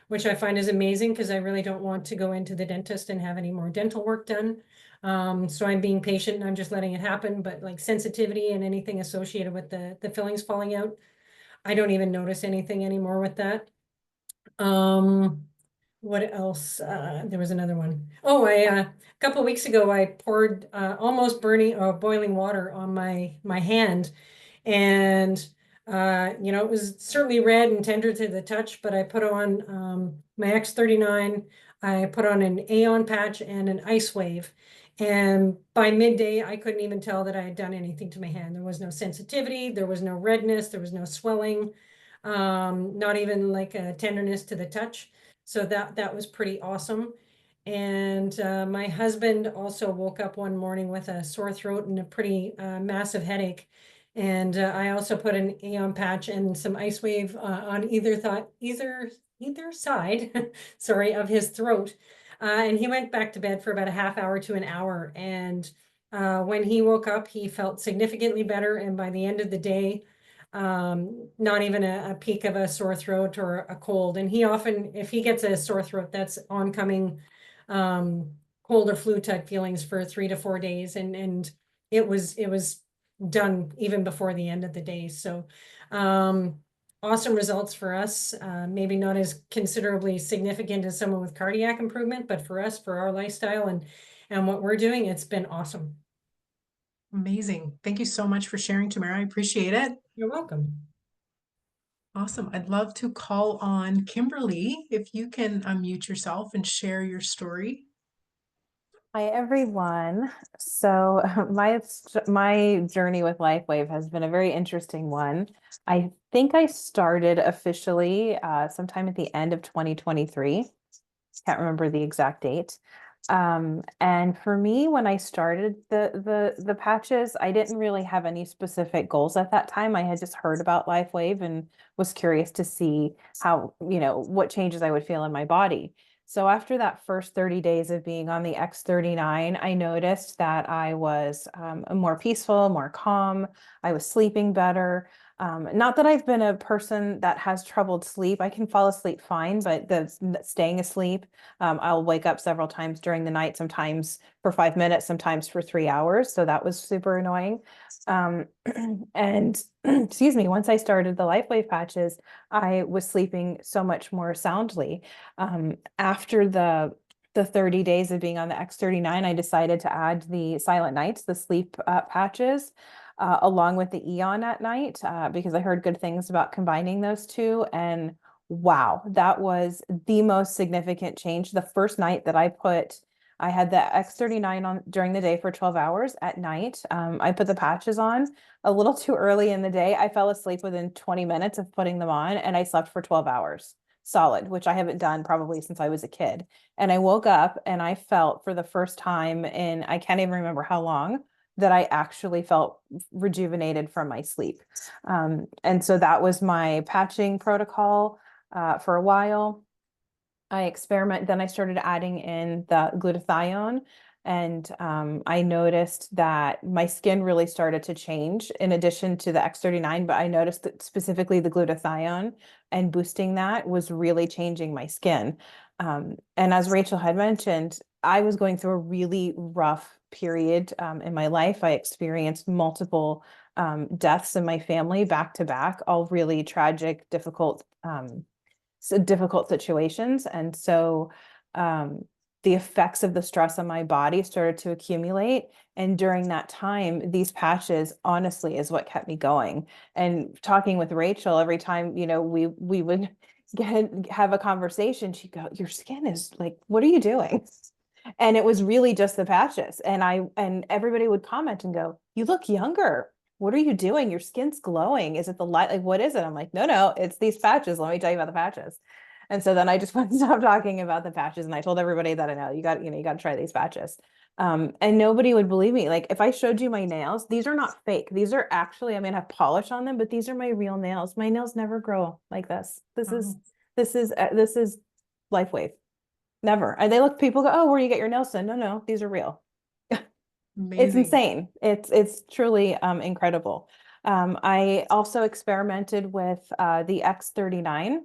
which I find is amazing because I really don't want to go into the dentist and have any more dental work done. So I'm being patient and I'm just letting it happen. But like sensitivity and anything associated with the fillings falling out, I don't even notice anything anymore with that. What else? There was another one. Oh, a couple of weeks ago, I poured almost boiling water on my hand, and it was certainly red and tender to the touch. But I put on my X39. I put on an Aeon patch and an Icewave, and by midday, I couldn't even tell that I had done anything to my hand. There was no sensitivity. There was no redness. There was no swelling. Not even like a tenderness to the touch. So that was pretty awesome. And my husband also woke up one morning with a sore throat and a pretty massive headache. And I also put an Aeon patch and some Icewave on either side, sorry, of his throat. And he went back to bed for about a half hour to an hour. And when he woke up, he felt significantly better. And by the end of the day, not even a peak of a sore throat or a cold. And he often, if he gets a sore throat, that's oncoming cold or flu type feelings for 3 to 4 days. And it was done even before the end of the day. So awesome results for us. Maybe not as considerably significant as someone with cardiac improvement, but for us, for our lifestyle and what we're doing, it's been awesome. Amazing. Thank you so much for sharing, Tamara. I appreciate it. You're welcome. Awesome. I'd love to call on Kimberly, if you can unmute yourself and share your story. Hi, everyone. So my journey with Lifewave has been a very interesting one. I think I started officially sometime at the end of 2023. Can't remember the exact date. And for me, when I started the patches, I didn't really have any specific goals at that time. I had just heard about Lifewave and was curious to see how, what changes I would feel in my body. So after that first 30 days of being on the X39, I noticed that I was more peaceful, more calm. I was sleeping better. Not that I've been a person that has troubled sleep. I can fall asleep fine, but staying asleep, I'll wake up several times during the night, sometimes for 5 minutes, sometimes for 3 hours. So that was super annoying. And excuse me, once I started the Lifewave patches, I was sleeping so much more soundly. After the 30 days of being on the X39, I decided to add the Silent Nights, the sleep patches, along with the Eon at night, because I heard good things about combining those two. And wow, that was the most significant change. The first night that I had the X39 on during the day for 12 hours. At night, I put the patches on a little too early in the day. I fell asleep within 20 minutes of putting them on, and I slept for 12 hours solid, which I haven't done probably since I was a kid. And I woke up and I felt for the first time in, I can't even remember how long, that I actually felt rejuvenated from my sleep. And so that was my patching protocol for a while. Then I started adding in the glutathione, and I noticed that my skin really started to change in addition to the X39, but I noticed that specifically the glutathione and boosting that was really changing my skin. And as Rachel had mentioned, I was going through a really rough period in my life. I experienced multiple deaths in my family back to back, all really tragic, difficult situations. And so the effects of the stress on my body started to accumulate. And during that time, these patches honestly is what kept me going. And talking with Rachel, every time, we would have a conversation, she'd go, "Your skin is like, what are you doing?" And it was really just the patches. And everybody would comment and go, "You look younger. What are you doing? Your skin's glowing. Is it the light? Like, what is it?" I'm like, no, it's these patches. Let me tell you about the patches. And so then I just wouldn't stop talking about the patches. And I told everybody that I know you got to try these patches. And nobody would believe me. Like if I showed you my nails, these are not fake. These are actually, I mean, I have polish on them, but these are my real nails. My nails never grow like this. This is Lifewave. Never. And people go, "Oh, where do you get your nails done?" No, these are real. It's Amazing. insane. It's truly incredible. I also experimented with the X39,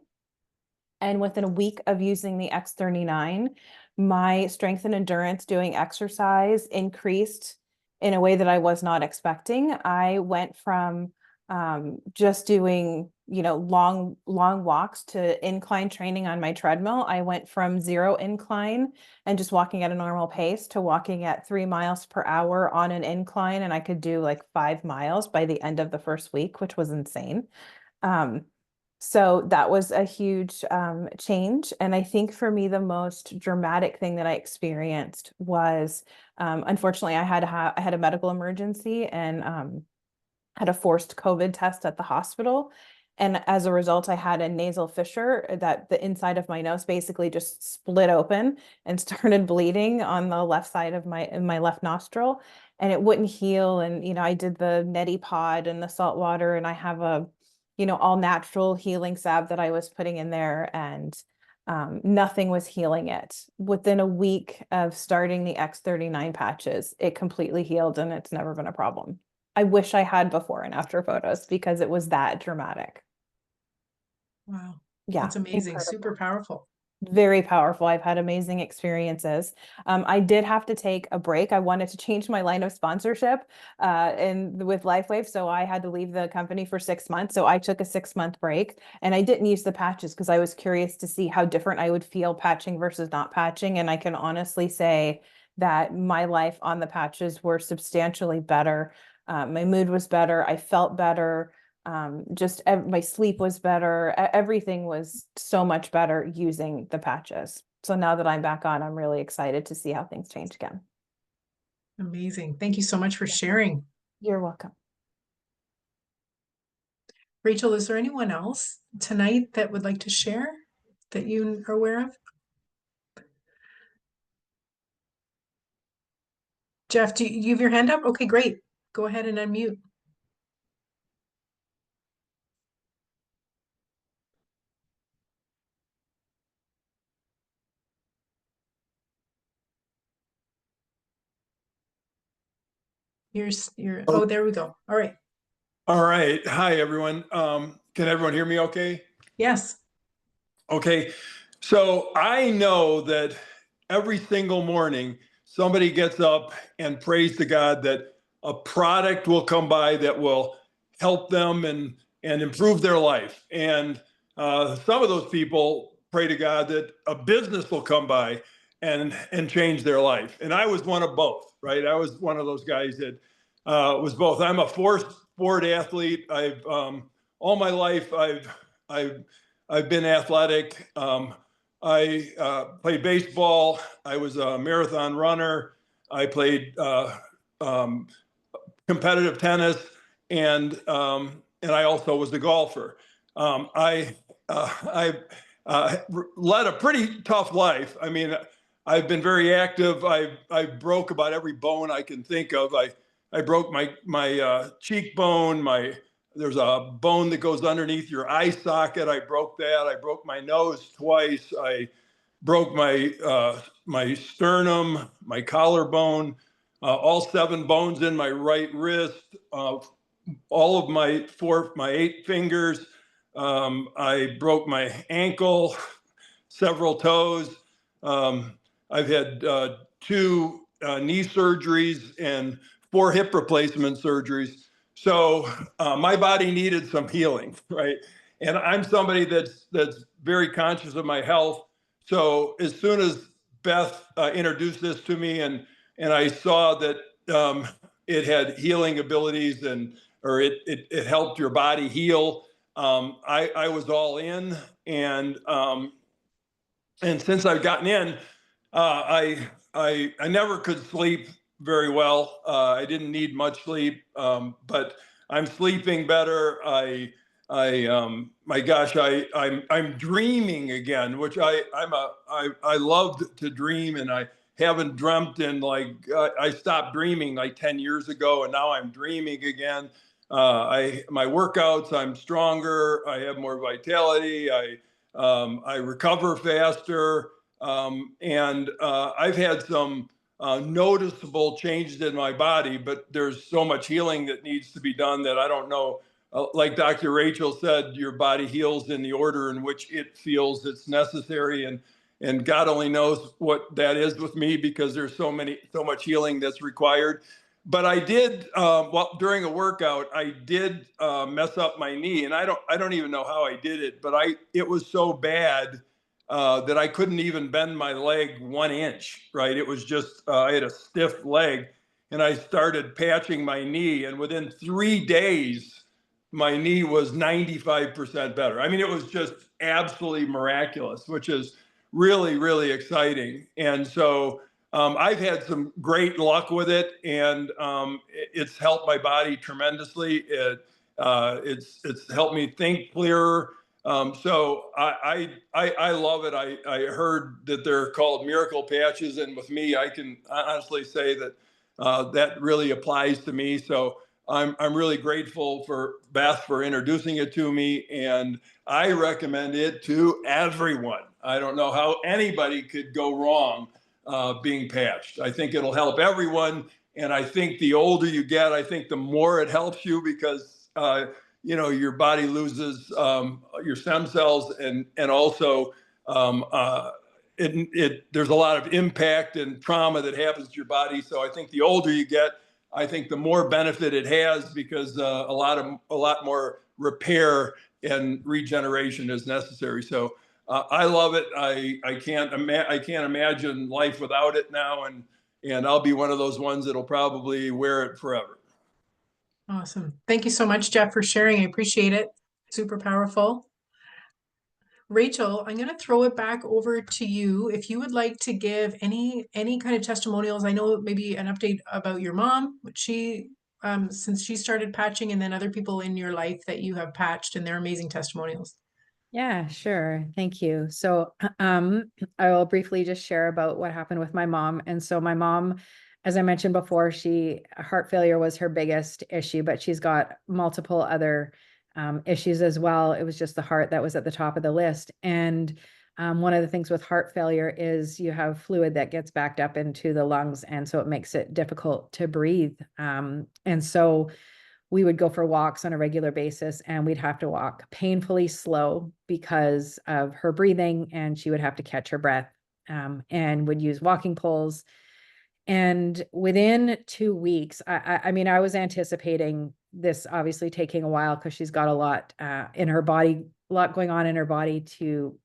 and within a week of using the X39, my strength and endurance doing exercise increased in a way that I was not expecting. I went from just doing, long walks to incline training on my treadmill. I went from 0 incline and just walking at a normal pace to walking at 3 miles per hour on an incline. And I could do like 5 miles by the end of the first week, which was insane. So that was a huge change. And I think for me, the most dramatic thing that I experienced was, unfortunately, I had a medical emergency and had a forced COVID test at the hospital. And as a result, I had a nasal fissure that the inside of my nose basically just split open and started bleeding on the left side of my left nostril, and it wouldn't heal. And, I did the neti pod and the salt water, and I have a, all natural healing salve that I was putting in there, and nothing was healing it. Within a week of starting the X39 patches, it completely healed, and it's never been a problem. I wish I had before and after photos because it was that dramatic. Wow. Yeah, That's amazing. incredible. Super powerful. Very powerful. I've had amazing experiences. I did have to take a break. I wanted to change my line of sponsorship and with Lifewave, so I had to leave the company for 6 months. So I took a 6-month break, and I didn't use the patches because I was curious to see how different I would feel patching versus not patching. And I can honestly say that my life on the patches were substantially better. My mood was better. I felt better. My sleep was better. Everything was so much better using the patches. So now that I'm back on, I'm really excited to see how things change again. Amazing. Thank you so much for sharing. You're welcome. Rachel, is there anyone else tonight that would like to share that you are aware of? Jeff, do you have your hand up? Okay, great. Go ahead and unmute. Oh, there we go. All right. All right. Hi, everyone. Can everyone hear me okay? Yes. Okay. So I know that every single morning somebody gets up and prays to God that a product will come by that will help them and improve their life. And some of those people pray to God that a business will come by and change their life. And I was one of both, right? I was one of those guys that was both. I'm a sport athlete. I've all my life I've been athletic. I played baseball. I was a marathon runner. I played um, competitive tennis, and I also was a golfer. I led a pretty tough life. I mean, I've been very active. I broke about every bone I can think of. I broke my cheekbone. There's a bone that goes underneath your eye socket. I broke that. I broke my nose twice. I broke my sternum, my collarbone, all 7 bones in my right wrist, all of my 8 fingers. I broke my ankle, several toes. I've had 2 knee surgeries and 4 hip replacement surgeries. So my body needed some healing, right? And I'm somebody that's very conscious of my health. So as soon as Beth introduced this to me, and I saw that it had healing abilities, or it helped your body heal, I was all in. And since I've gotten in, I never could sleep very well. I didn't need much sleep, but I'm sleeping better. My gosh, I'm dreaming again, which I loved to dream, and I haven't dreamt in I stopped dreaming like 10 years ago, and now I'm dreaming again. My workouts, I'm stronger. I have more vitality. I recover faster, and I've had some noticeable changes in my body, but there's so much healing that needs to be done that I don't know. Like Dr. Rachel said, your body heals in the order in which it feels it's necessary, and God only knows what that is with me, because there's so much healing that's required. But I did, during a workout, I did mess up my knee, and I don't even know how I did it, but it was so bad that I couldn't even bend my leg 1 inch, right? It was just, I had a stiff leg, and I started patching my knee, and within 3 days, my knee was 95% better. I mean, it was just absolutely miraculous, which is really, really exciting. And so I've had some great luck with it, and it's helped my body tremendously. It's helped me think clearer. So I love it. I heard that they're called miracle patches, and with me, I can honestly say that that really applies to me. So I'm really grateful for Beth for introducing it to me, and I recommend it to everyone. I don't know how anybody could go wrong being patched. I think it'll help everyone, and I think the older you get, I think the more it helps you, because your body loses your stem cells, and also there's a lot of impact and trauma that happens to your body. So I think the older you get, I think the more benefit it has, because a lot more repair and regeneration is necessary. So I love it. I can't imagine life without it now, and I'll be one of those ones that'll probably wear it forever. Awesome. Thank you so much, Jeff, for sharing. I appreciate it. Super powerful. Rachel, I'm going to throw it back over to you. If you would like to give any kind of testimonials, I know maybe an update about your mom, what since she started patching, and then other people in your life that you have patched and their amazing testimonials. Yeah, sure. Thank you. So I will briefly just share about what happened with my mom. And so my mom, as I mentioned before, heart failure was her biggest issue, but she's got multiple other issues as well. It was just the heart that was at the top of the list. And one of the things with heart failure is you have fluid that gets backed up into the lungs, and so it makes it difficult to breathe. And so we would go for walks on a regular basis, and we'd have to walk painfully slow because of her breathing, and she would have to catch her breath, and would use walking poles. And within 2 weeks, I mean, I was anticipating this obviously taking a while because she's got a lot in her body, a lot going on in her body to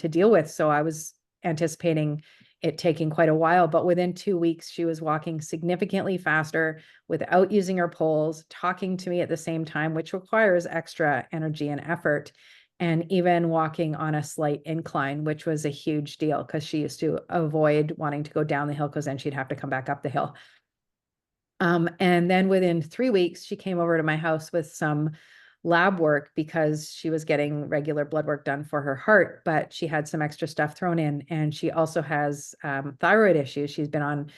deal with. So I was anticipating it taking quite a while, but within 2 weeks, she was walking significantly faster without using her poles, talking to me at the same time, which requires extra energy and effort, and even walking on a slight incline, which was a huge deal because she used to avoid wanting to go down the hill because then she'd have to come back up the hill. And then within 3 weeks, she came over to my house with some lab work because she was getting regular blood work done for her heart, but she had some extra stuff thrown in. And she also has thyroid issues. She's been on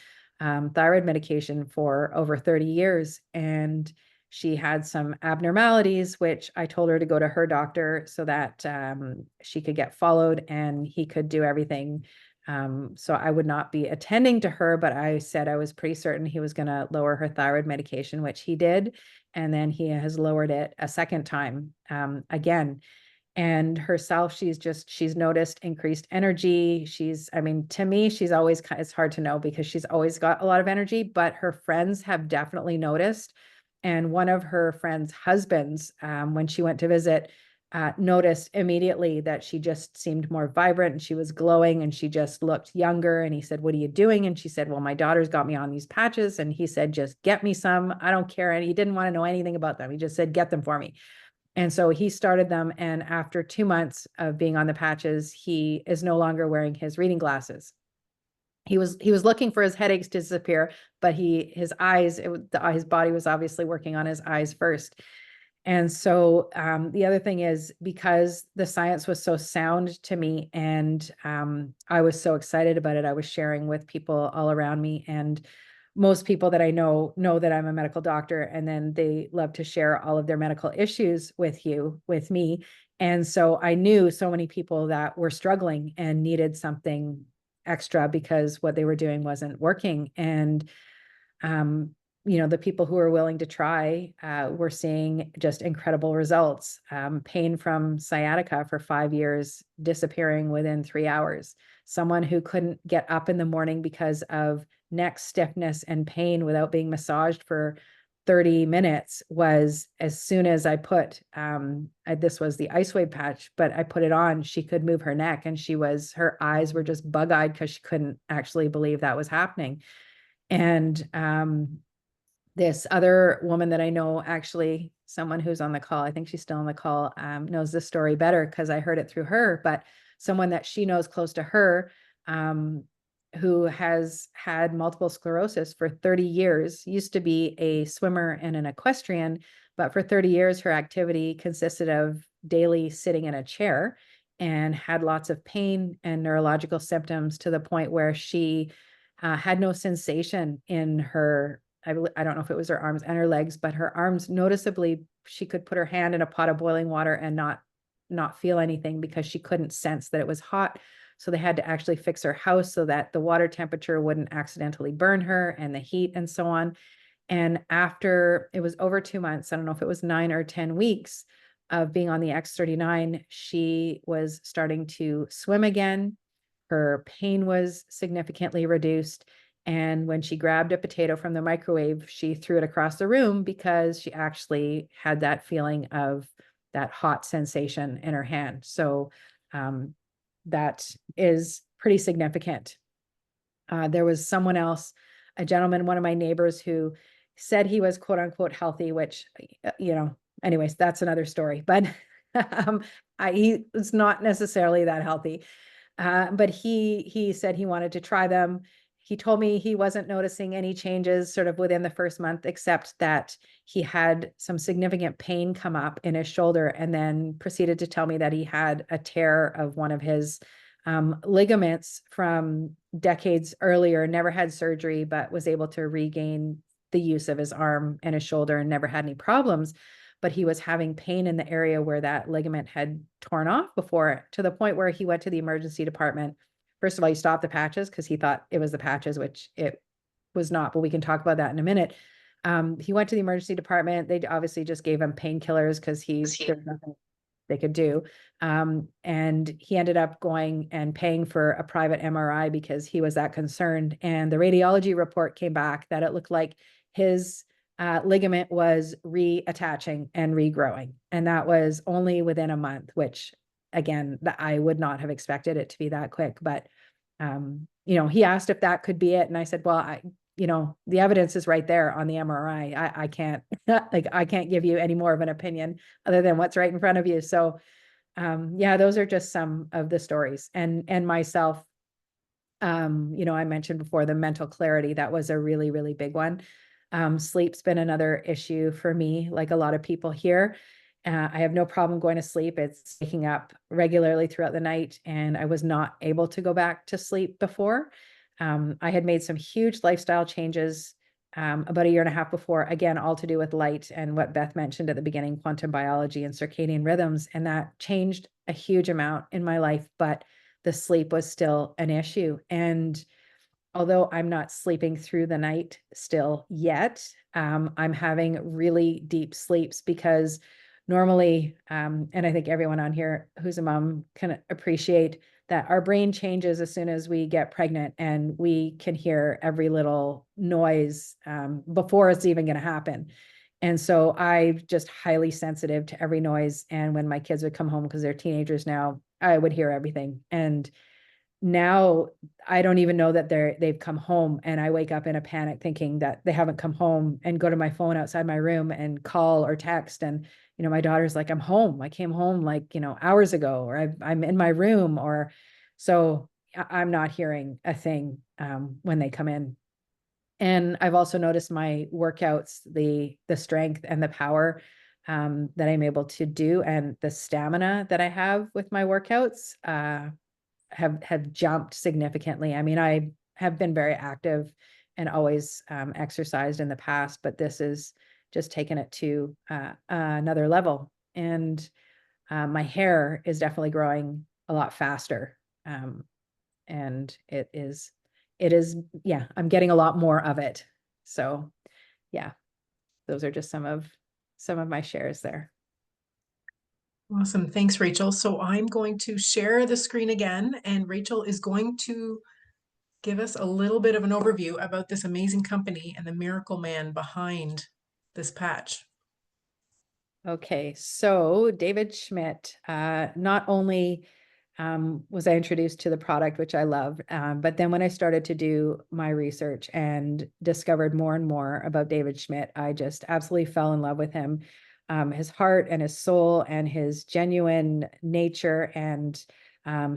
thyroid medication for over 30 years. And she had some abnormalities, which I told her to go to her doctor so that she could get followed and he could do everything. So I would not be attending to her, but I said I was pretty certain he was going to lower her thyroid medication, which he did. And then he has lowered it a second time again. And herself, she's noticed increased energy. I mean, to me, she's always, it's hard to know because she's always got a lot of energy, but her friends have definitely noticed. And one of her friends' husbands, when she went to visit, noticed immediately that she just seemed more vibrant and she was glowing and she just looked younger. And he said, "What are you doing?" And she said, "Well, my daughter's got me on these patches." And he said, "Just get me some. I don't care." And he didn't want to know anything about them. He just said, "Get them for me." And so he started them. And after 2 months of being on the patches, he is no longer wearing his reading glasses. He was looking for his headaches to disappear, but his body was obviously working on his eyes first. And so the other thing is, because the science was so sound to me and I was so excited about it, I was sharing with people all around me, and most people that I know that I'm a medical doctor, and then they love to share all of their medical issues with me. And so I knew so many people that were struggling and needed something extra because what they were doing wasn't working. And the people who are willing to try were seeing just incredible results. Pain from sciatica for 5 years disappearing within 3 hours. Someone who couldn't get up in the morning because of neck stiffness and pain without being massaged for 30 minutes was, as soon as I put, this was the Icewave patch, but I put it on, she could move her neck, and her eyes were just bug-eyed because she couldn't actually believe that was happening. And this other woman that I know, actually someone who's on the call, I think she's still on the call, knows this story better because I heard it through her, but someone that she knows close to her, who has had multiple sclerosis for 30 years, used to be a swimmer and an equestrian, but for 30 years, her activity consisted of daily sitting in a chair, and had lots of pain and neurological symptoms to the point where she had no sensation in her, I don't know if it was her arms and her legs, but her arms, noticeably, she could put her hand in a pot of boiling water and not feel anything because she couldn't sense that it was hot. So they had to actually fix her house so that the water temperature wouldn't accidentally burn her, and the heat and so on. And after it was over 2 months, I don't know if it was 9 or 10 weeks of being on the X39, she was starting to swim again. Her pain was significantly reduced. And when she grabbed a potato from the microwave, she threw it across the room because she actually had that feeling of that hot sensation in her hand. So that is pretty significant. There was someone else, a gentleman, one of my neighbors, who said he was quote unquote healthy, which, anyways, that's another story, but he was not necessarily that healthy. But he said he wanted to try them. He told me he wasn't noticing any changes sort of within the first month, except that he had some significant pain come up in his shoulder, and then proceeded to tell me that he had a tear of one of his ligaments from decades earlier, never had surgery, but was able to regain the use of his arm and his shoulder and never had any problems. But he was having pain in the area where that ligament had torn off before, to the point where he went to the emergency department. First of all, he stopped the patches because he thought it was the patches, which it was not, but we can talk about that in a minute. He went to the emergency department. They obviously just gave him painkillers because there's nothing they could do. And he ended up going and paying for a private MRI because he was that concerned. And the radiology report came back that it looked like his ligament was reattaching and regrowing. And that was only within a month, which again, I would not have expected it to be that quick. But, you know, he asked if that could be it. And I said, well, you know, the evidence is right there on the MRI. I can't, like, I can't give you any more of an opinion other than what's right in front of you. So, yeah, those are just some of the stories. And myself, you know, I mentioned before the mental clarity, that was a really, really big one. Sleep's been another issue for me, like a lot of people here. I have no problem going to sleep. It's waking up regularly throughout the night, and I was not able to go back to sleep before. I had made some huge lifestyle changes about a year and a half before, again, all to do with light and what Beth mentioned at the beginning, quantum biology and circadian rhythms. And that changed a huge amount in my life, but the sleep was still an issue. And although I'm not sleeping through the night still yet, I'm having really deep sleeps because normally, and I think everyone on here who's a mom can appreciate that our brain changes as soon as we get pregnant, and we can hear every little noise before it's even going to happen. And so I'm just highly sensitive to every noise. And when my kids would come home, because they're teenagers now, I would hear everything. And now I don't even know that they've come home, and I wake up in a panic thinking that they haven't come home, and go to my phone outside my room and call or text. And, you know, my daughter's like, I'm home. I came home like, you know, hours ago, or I'm in my room, or so I'm not hearing a thing when they come in. And I've also noticed my workouts, the strength and the power that I'm able to do, and the stamina that I have with my workouts have jumped significantly. I mean, I have been very active and always exercised in the past, but this is just taken it to another level. And my hair is definitely growing a lot faster. And it is, yeah, I'm getting a lot more of it. So yeah, those are just some of my shares there. Awesome. Thanks, Rachel. So I'm going to share the screen again, and Rachel is going to give us a little bit of an overview about this amazing company and the miracle man behind this patch. Okay, so David Schmidt, not only was I introduced to the product, which I love, but then when I started to do my research and discovered more and more about David Schmidt, I just absolutely fell in love with him. His heart and his soul and his genuine nature, and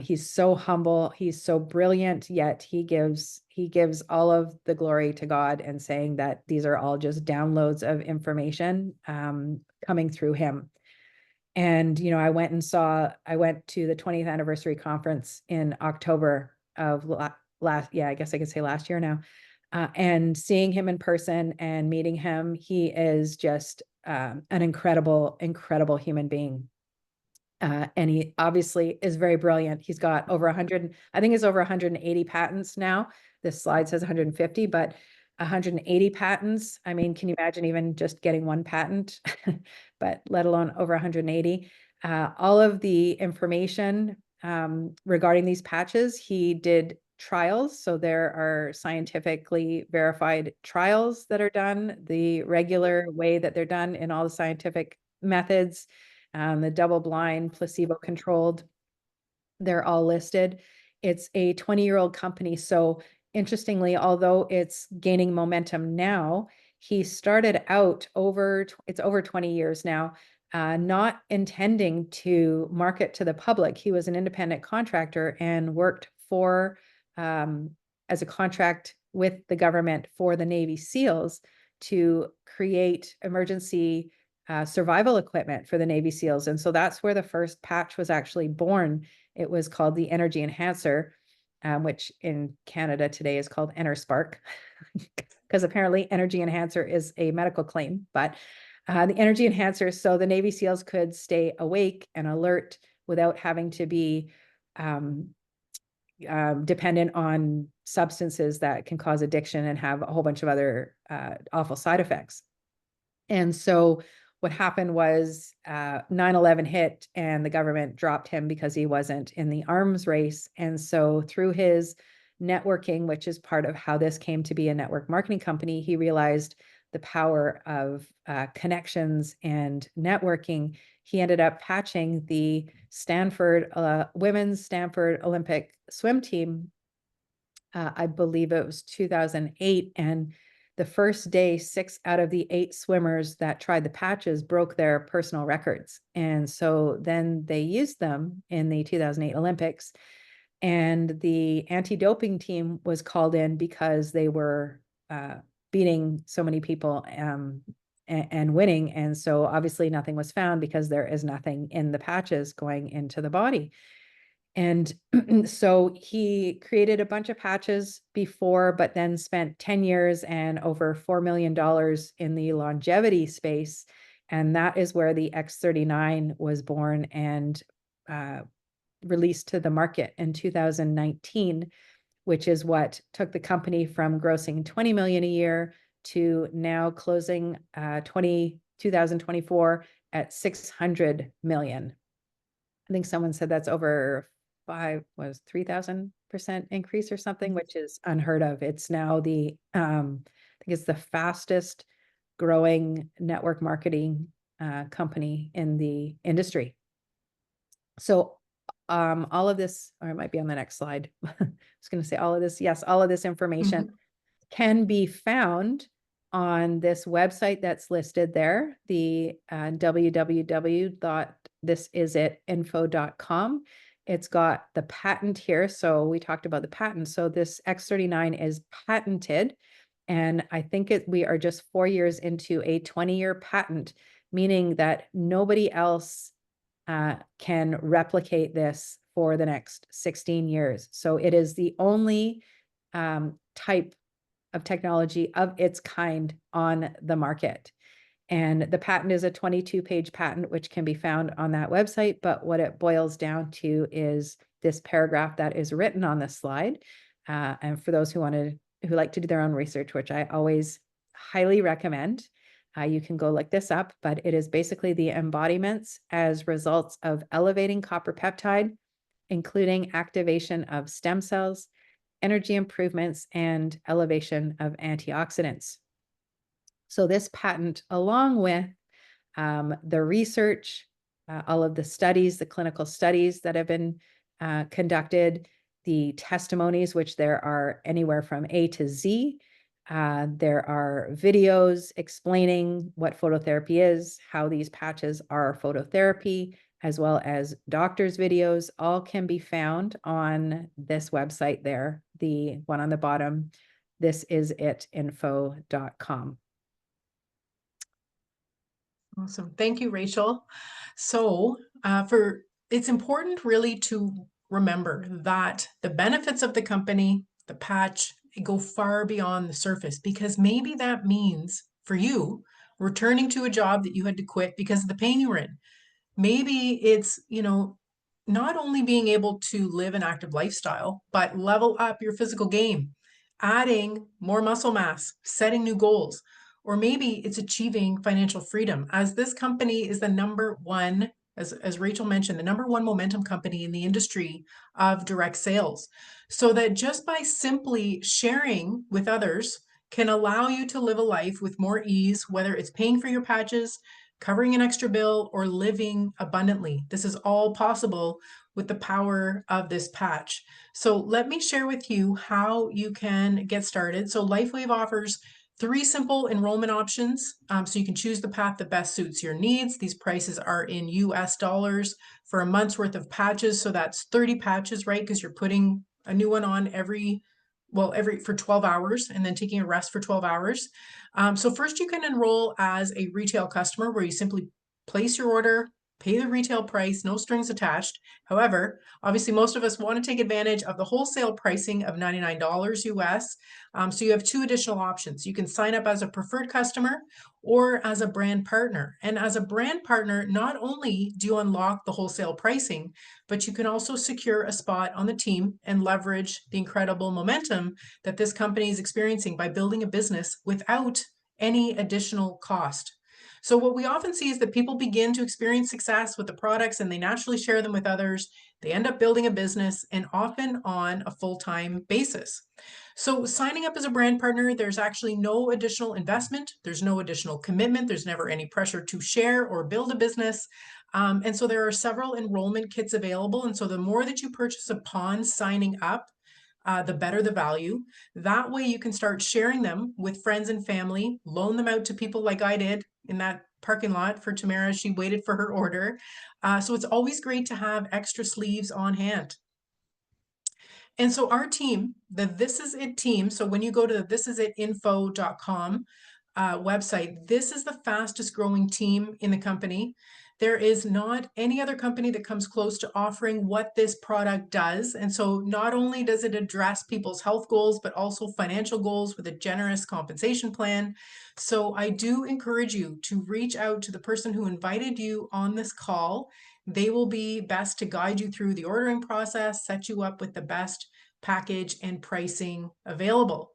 he's so humble, he's so brilliant, yet he gives all of the glory to God, and saying that these are all just downloads of information coming through him. And, you know, I went to the 20th anniversary conference in October of yeah, I guess I could say last year now. And seeing him in person and meeting him, he is just an incredible, incredible human being. And he obviously is very brilliant. He's got over 100, I think it's over 180 patents now. This slide says 150, but 180 patents. I mean, can you imagine even just getting one patent, but let alone over 180? All of the information regarding these patches, he did trials. So there are scientifically verified trials that are done the regular way that they're done in all the scientific methods. The double-blind, placebo-controlled, they're all listed. It's a 20-year-old company. So interestingly, although it's gaining momentum now, he started out it's over 20 years now, not intending to market to the public. He was an independent contractor and worked for, as a contract with the government for the Navy SEALs to create emergency survival equipment for the Navy SEALs. And so that's where the first patch was actually born. It was called the Energy Enhancer, which in Canada today is called EnerSpark, because apparently Energy Enhancer is a medical claim. But the Energy Enhancer, so the Navy SEALs could stay awake and alert without having to be dependent on substances that can cause addiction and have a whole bunch of other awful side effects. And so what happened was 9/11 hit and the government dropped him because he wasn't in the arms race. And so through his networking, which is part of how this came to be a network marketing company, he realized the power of connections and networking. He ended up patching the women's Stanford Olympic swim team. I believe it was 2008. And the first day, 6 out of the 8 swimmers that tried the patches broke their personal records. And so then they used them in the 2008 Olympics. And the anti-doping team was called in because they were beating so many people and winning. And so obviously nothing was found because there is nothing in the patches going into the body. And so he created a bunch of patches before, but then spent 10 years and over $4 million in the longevity space. And that is where the X39 was born and released to the market in 2019, which is what took the company from grossing 20 million a year to now closing 2024 at 600 million. I think someone said that's over 3,000% increase or something, which is unheard of. It's now the I think it's the fastest growing network marketing company in the industry. So all of this, or it might be on the next slide. I was going to say all of this. Yes, all of this information can be found on this website that's listed there, the www.thisisitinfo.com. It's got the patent here. So we talked about the patent. So this X39 is patented. And I think we are just 4 years into a 20-year patent, meaning that nobody else can replicate this for the next 16 years. So it is the only type of technology of its kind on the market. And the patent is a 22-page patent, which can be found on that website. But what it boils down to is this paragraph that is written on this slide. And for those who like to do their own research, which I always highly recommend, you can go look this up, but it is basically the embodiments as results of elevating copper peptide, including activation of stem cells, energy improvements, and elevation of antioxidants. So this patent, along with the research, all of the studies, the clinical studies that have been conducted, the testimonies, which there are anywhere from A to Z. There are videos explaining what phototherapy is, how these patches are phototherapy, as well as doctors' videos, all can be found on this website there, the one on the bottom, thisisitinfo.com. Awesome. Thank you, Rachel. So it's important really to remember that the benefits of the company, the patch, go far beyond the surface, because maybe that means for you returning to a job that you had to quit because of the pain you were in. Maybe it's, not only being able to live an active lifestyle, but level up your physical game, adding more muscle mass, setting new goals. Or maybe it's achieving financial freedom, as this company is the number one, as Rachel mentioned, the number one momentum company in the industry of direct sales. So that just by simply sharing with others can allow you to live a life with more ease, whether it's paying for your patches, covering an extra bill, or living abundantly. This is all possible with the power of this patch. So let me share with you how you can get started. So Lifewave offers 3 simple enrollment options. So you can choose the path that best suits your needs. These prices are in US dollars for a month's worth of patches. So that's 30 patches, right? Because you're putting a new one on for 12 hours and then taking a rest for 12 hours. So first you can enroll as a retail customer, where you simply place your order, pay the retail price, no strings attached. However, obviously most of us want to take advantage of the wholesale pricing of $99 US. So you have two additional options. You can sign up as a preferred customer or as a brand partner. And as a brand partner, not only do you unlock the wholesale pricing, but you can also secure a spot on the team and leverage the incredible momentum that this company is experiencing by building a business without any additional cost. So what we often see is that people begin to experience success with the products and they naturally share them with others. They end up building a business and often on a full-time basis. So signing up as a brand partner, there's actually no additional investment. There's no additional commitment. There's never any pressure to share or build a business. And so there are several enrollment kits available. And so the more that you purchase upon signing up, the better the value. That way you can start sharing them with friends and family, loan them out to people like I did in that parking lot for Tamara. She waited for her order. So it's always great to have extra sleeves on hand. And so our team, the This Is It team, so when you go to the thisisitinfo.com website, this is the fastest growing team in the company. There is not any other company that comes close to offering what this product does. And so not only does it address people's health goals, but also financial goals with a generous compensation plan. So I do encourage you to reach out to the person who invited you on this call. They will be best to guide you through the ordering process, set you up with the best package and pricing available.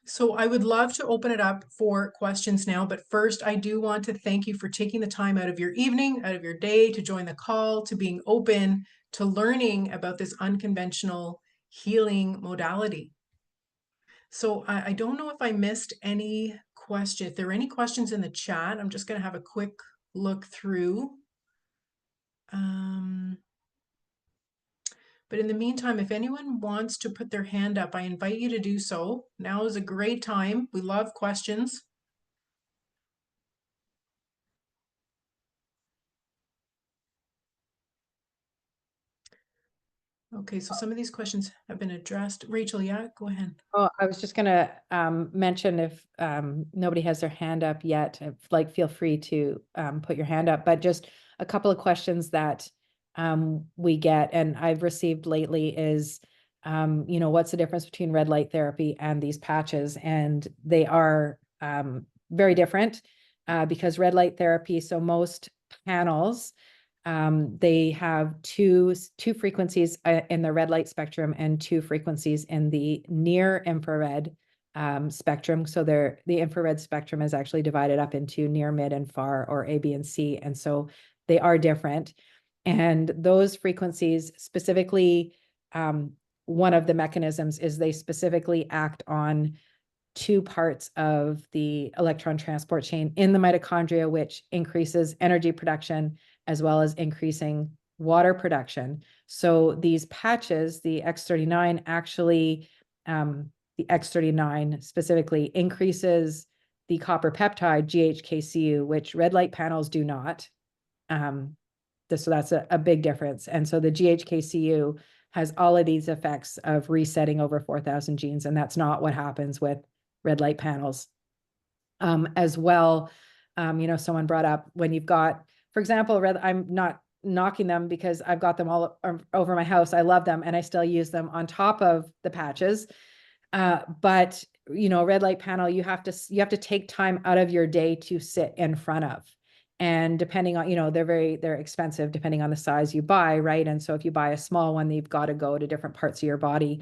So I would love to open it up for questions now, but first I do want to thank you for taking the time out of your evening, out of your day to join the call, to being open, to learning about this unconventional healing modality. So I don't know if I missed any questions. If there are any questions in the chat, I'm just going to have a quick look through. But in the meantime, if anyone wants to put their hand up, I invite you to do so. Now is a great time. We love questions. Okay, so some of these questions have been addressed. Rachel, yeah, go ahead. Oh, I was just gonna mention if nobody has their hand up yet, like feel free to put your hand up, but just a couple of questions that we get and I've received lately is, what's the difference between red light therapy and these patches? And they are very different because red light therapy, so most panels, they have two frequencies in the red light spectrum and two frequencies in the near infrared spectrum. So the infrared spectrum is actually divided up into near, mid, and far, or A, B, and C. And so they are different. And those frequencies specifically, one of the mechanisms is they specifically act on two parts of the electron transport chain in the mitochondria, which increases energy production as well as increasing water production. So these patches, the X39 actually, the X39 specifically increases the copper peptide GHKCU, which red light panels do not. So that's a big difference. And so the GHKCU has all of these effects of resetting over 4,000 genes, and that's not what happens with red light panels. As well, someone brought up when you've got, for example, I'm not knocking them because I've got them all over my house. I love them and I still use them on top of the patches. But red light panel, you have to take time out of your day to sit in front of. And depending on, they're expensive depending on the size you buy, right? And so if you buy a small one, you've got to go to different parts of your body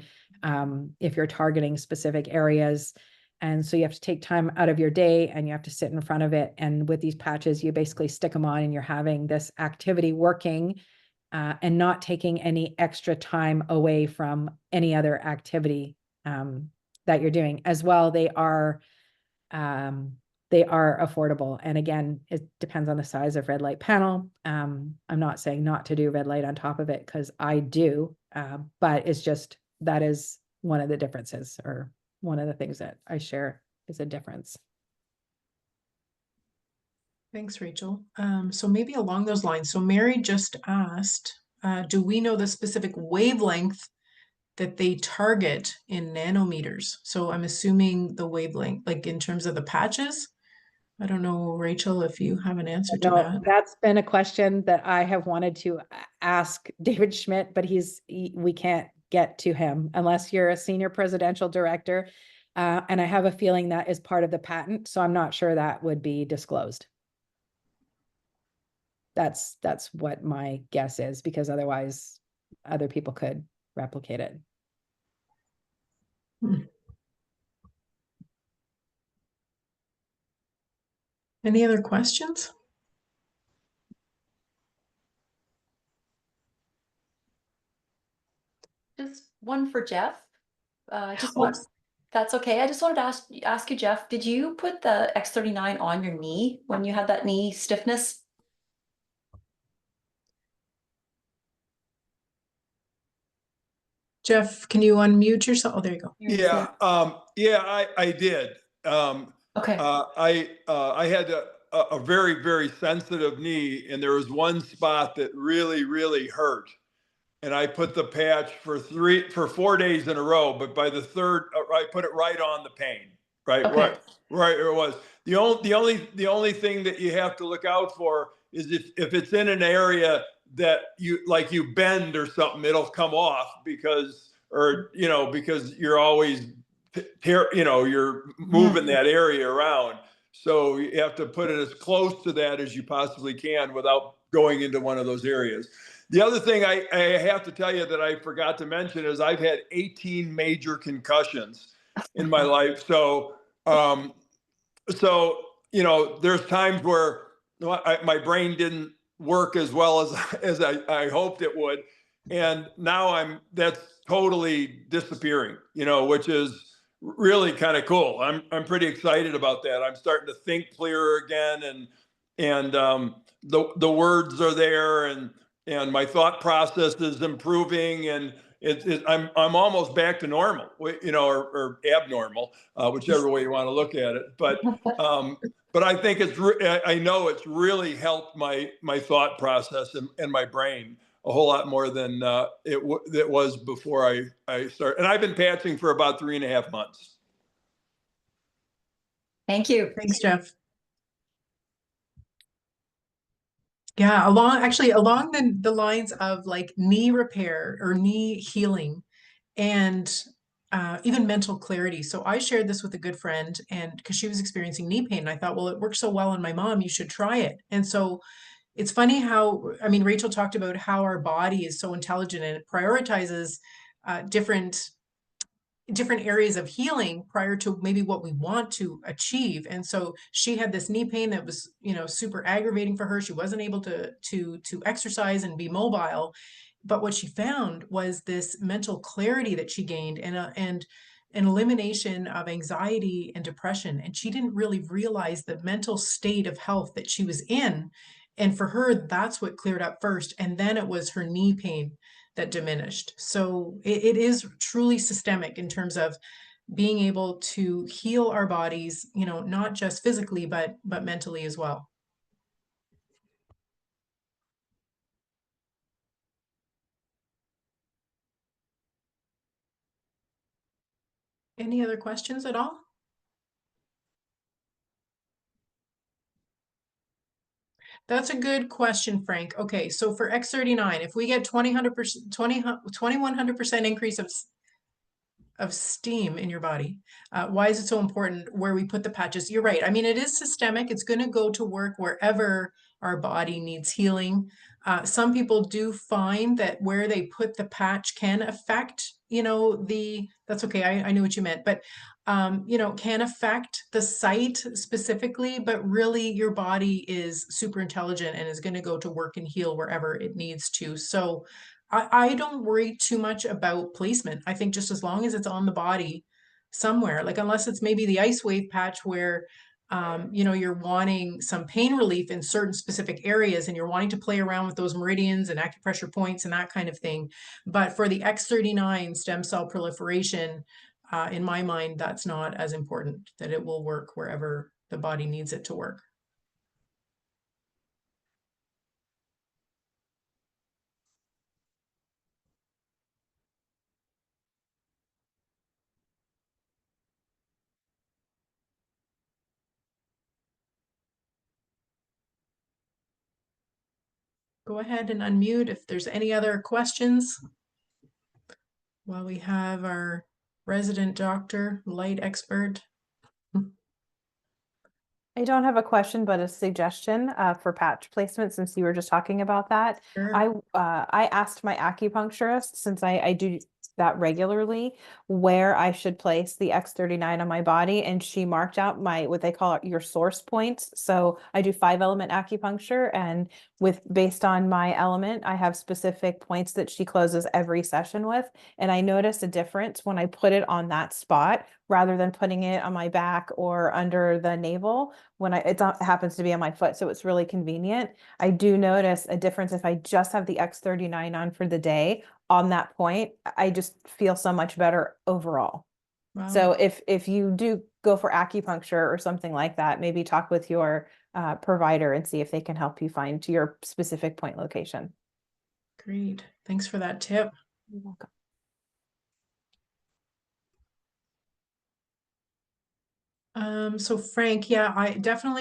if you're targeting specific areas. And so you have to take time out of your day and you have to sit in front of it. And with these patches, you basically stick them on and you're having this activity working and not taking any extra time away from any other activity that you're doing. As well, they are affordable. And again, it depends on the size of red light panel. I'm not saying not to do red light on top of it because I do, but it's just, that is one of the differences, or one of the things that I share is a difference. Thanks, Rachel. So maybe along those lines, so Mary just asked, do we know the specific wavelength that they target in nanometers? So I'm assuming the wavelength, like in terms of the patches? I don't know, Rachel, if you have an answer to No, that. that's been a question that I have wanted to ask David Schmidt, but we can't get to him unless you're a senior presidential director. And I have a feeling that is part of the patent, so I'm not sure that would be disclosed. That's what my guess is, because otherwise other people could replicate it. Any other questions? Just one for Jeff. Just Oh. one. That's okay. I just wanted to ask you, Jeff, did you put the X39 on your knee when you had that knee stiffness? Jeff, can you unmute yourself? Oh, there you go. Yeah, I did. Okay. I had a very, very sensitive knee, and there was one spot that really, really hurt. And I put the patch for 4 days in a row, but by the third, I put it right on the pain, right, Okay. right where it was. The only thing that you have to look out for is if it's in an area that you bend or something, it'll come off because you're always you're moving that area around. So you have to put it as close to that as you possibly can without going into one of those areas. The other thing I have to tell you that I forgot to mention is I've had 18 major concussions in my life. So, there's times where my brain didn't work as well as I hoped it would, and now that's totally disappearing. Which is really kind of cool. I'm pretty excited about that. I'm starting to think clearer again, and the words are there, and my thought process is improving, and I'm almost back to normal, or abnormal, whichever way you want to look at it. But I think I know it's really helped my thought process and my brain a whole lot more than it was before I started. And I've been patching for about 3.5 months. Thank you. Thanks, Jeff. Yeah, along the lines of like knee repair or knee healing and even mental clarity. So I shared this with a good friend, and because she was experiencing knee pain, and I thought, well, it works so well on my mom, you should try it. And so it's funny how, I mean, Rachel talked about how our body is so intelligent and it prioritizes different areas of healing prior to maybe what we want to achieve. And so she had this knee pain that was, super aggravating for her. She wasn't able to exercise and be mobile. But what she found was this mental clarity that she gained, and an elimination of anxiety and depression. And she didn't really realize the mental state of health that she was in. And for her, that's what cleared up first. And then it was her knee pain that diminished. So it is truly systemic in terms of being able to heal our bodies, not just physically, but mentally as well. Any other questions at all? That's a good question, Frank. Okay, so for X39, if we get 2100% increase of steam in your body, why is it so important where we put the patches? You're right. I mean, it is systemic. It's going to go to work wherever our body needs healing. Some people do find that where they put the patch can affect, that's okay. I knew what you meant, but can affect the site specifically, but really your body is super intelligent and is going to go to work and heal wherever it needs to. So I don't worry too much about placement. I think just as long as it's on the body somewhere, like unless it's maybe the ice wave patch where you're wanting some pain relief in certain specific areas and you're wanting to play around with those meridians and acupressure points and that kind of thing. But for the X39 stem cell proliferation, in my mind, that's not as important, that it will work wherever the body needs it to work. go ahead and unmute if there's any other questions while we have our resident doctor, light expert. I don't have a question, but a suggestion for patch placement, since you were just talking about that. Sure. I asked my acupuncturist, since I do that regularly, where I should place the X39 on my body, and she marked out my what they call your source points. So I do 5-element acupuncture, and based on my element, I have specific points that she closes every session with. And I noticed a difference when I put it on that spot rather than putting it on my back or under the navel. When it happens to be on my foot, so it's really convenient. I do notice a difference if I just have the X39 on for the day on that point. I just feel so much better overall. Wow. So if you do go for acupuncture or something like that, maybe talk with your provider and see if they can help you find your specific point location. Great. Thanks for that tip. You're welcome. So Frank, yeah,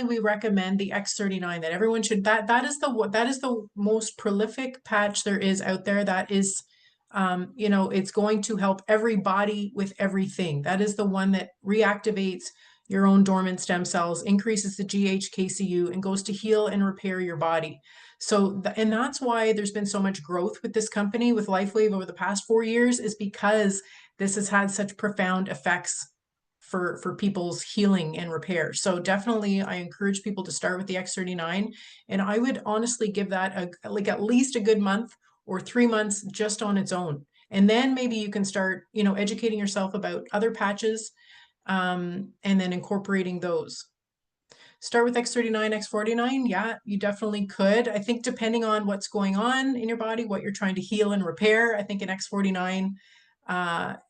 we recommend the X39, that everyone should, that is the most prolific patch there is out there. That is, you know, it's going to help everybody with everything. That is the one that reactivates your own dormant stem cells, increases the GHKCU, and goes to heal and repair your body. So, and that's why there's been so much growth with this company, with Lifewave, over the past 4 years, is because this has had such profound effects for people's healing and repair. So definitely I encourage people to start with the X39, and I would honestly give that like at least a good month or 3 months just on its own. And then maybe you can start, you know, educating yourself about other patches, and then incorporating those. Start with X39, X49. Yeah, you definitely could. I think depending on what's going on in your body, what you're trying to heal and repair, I think an X49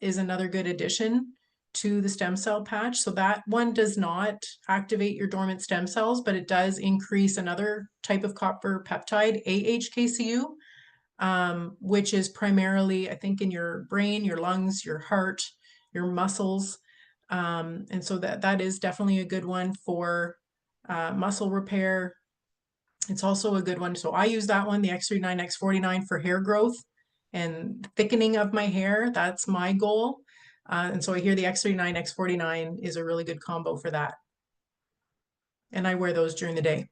is another good addition to the stem cell patch. So that one does not activate your dormant stem cells, but it does increase another type of copper peptide, AHKCU, which is primarily, I think, in your brain, your lungs, your heart, your muscles. And so that is definitely a good one for muscle repair. It's also a good one. So I use that one, the X39, X49, for hair growth and thickening of my hair. That's my goal. And so I hear the X39, X49 is a really good combo for that. And I wear those during the day.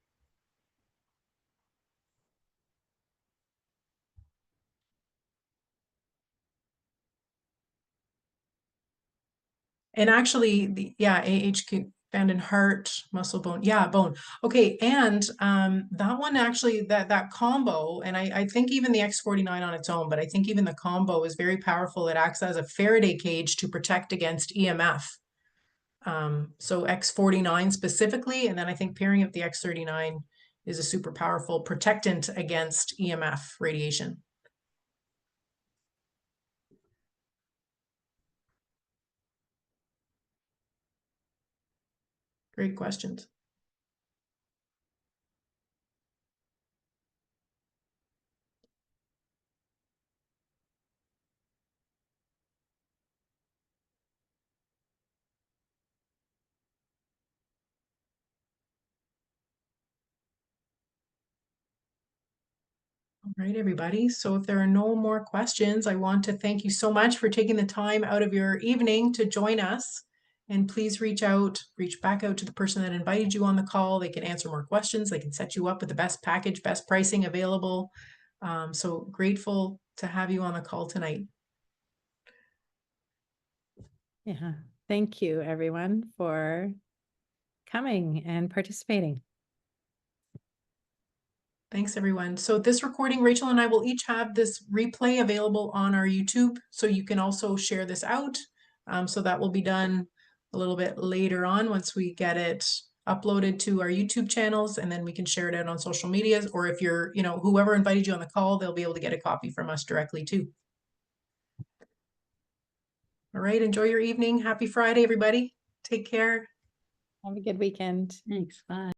And actually, AHQ found in heart, muscle, bone. Yeah, bone. Okay, and that one actually, that combo, and I think even the X49 on its own, but I think even the combo is very powerful. It acts as a Faraday cage to protect against EMF. So X49 specifically, and then I think pairing up the X39 is a super powerful protectant against EMF radiation. Great questions. All right, everybody. So if there are no more questions, I want to thank you so much for taking the time out of your evening to join us. And please reach back out to the person that invited you on the call. They can answer more questions. They can set you up with the best package, best pricing available. So grateful to have you on the call tonight. Yeah. Thank you, everyone, for coming and participating. Thanks, everyone. So this recording, Rachel and I will each have this replay available on our YouTube, so you can also share this out. So that will be done a little bit later on once we get it uploaded to our YouTube channels, and then we can share it out on social medias. Or if you're, you know, whoever invited you on the call, they'll be able to get a copy from us directly too. All right, enjoy your evening. Happy Friday, everybody. Take care. Have a good weekend. Thanks. Bye.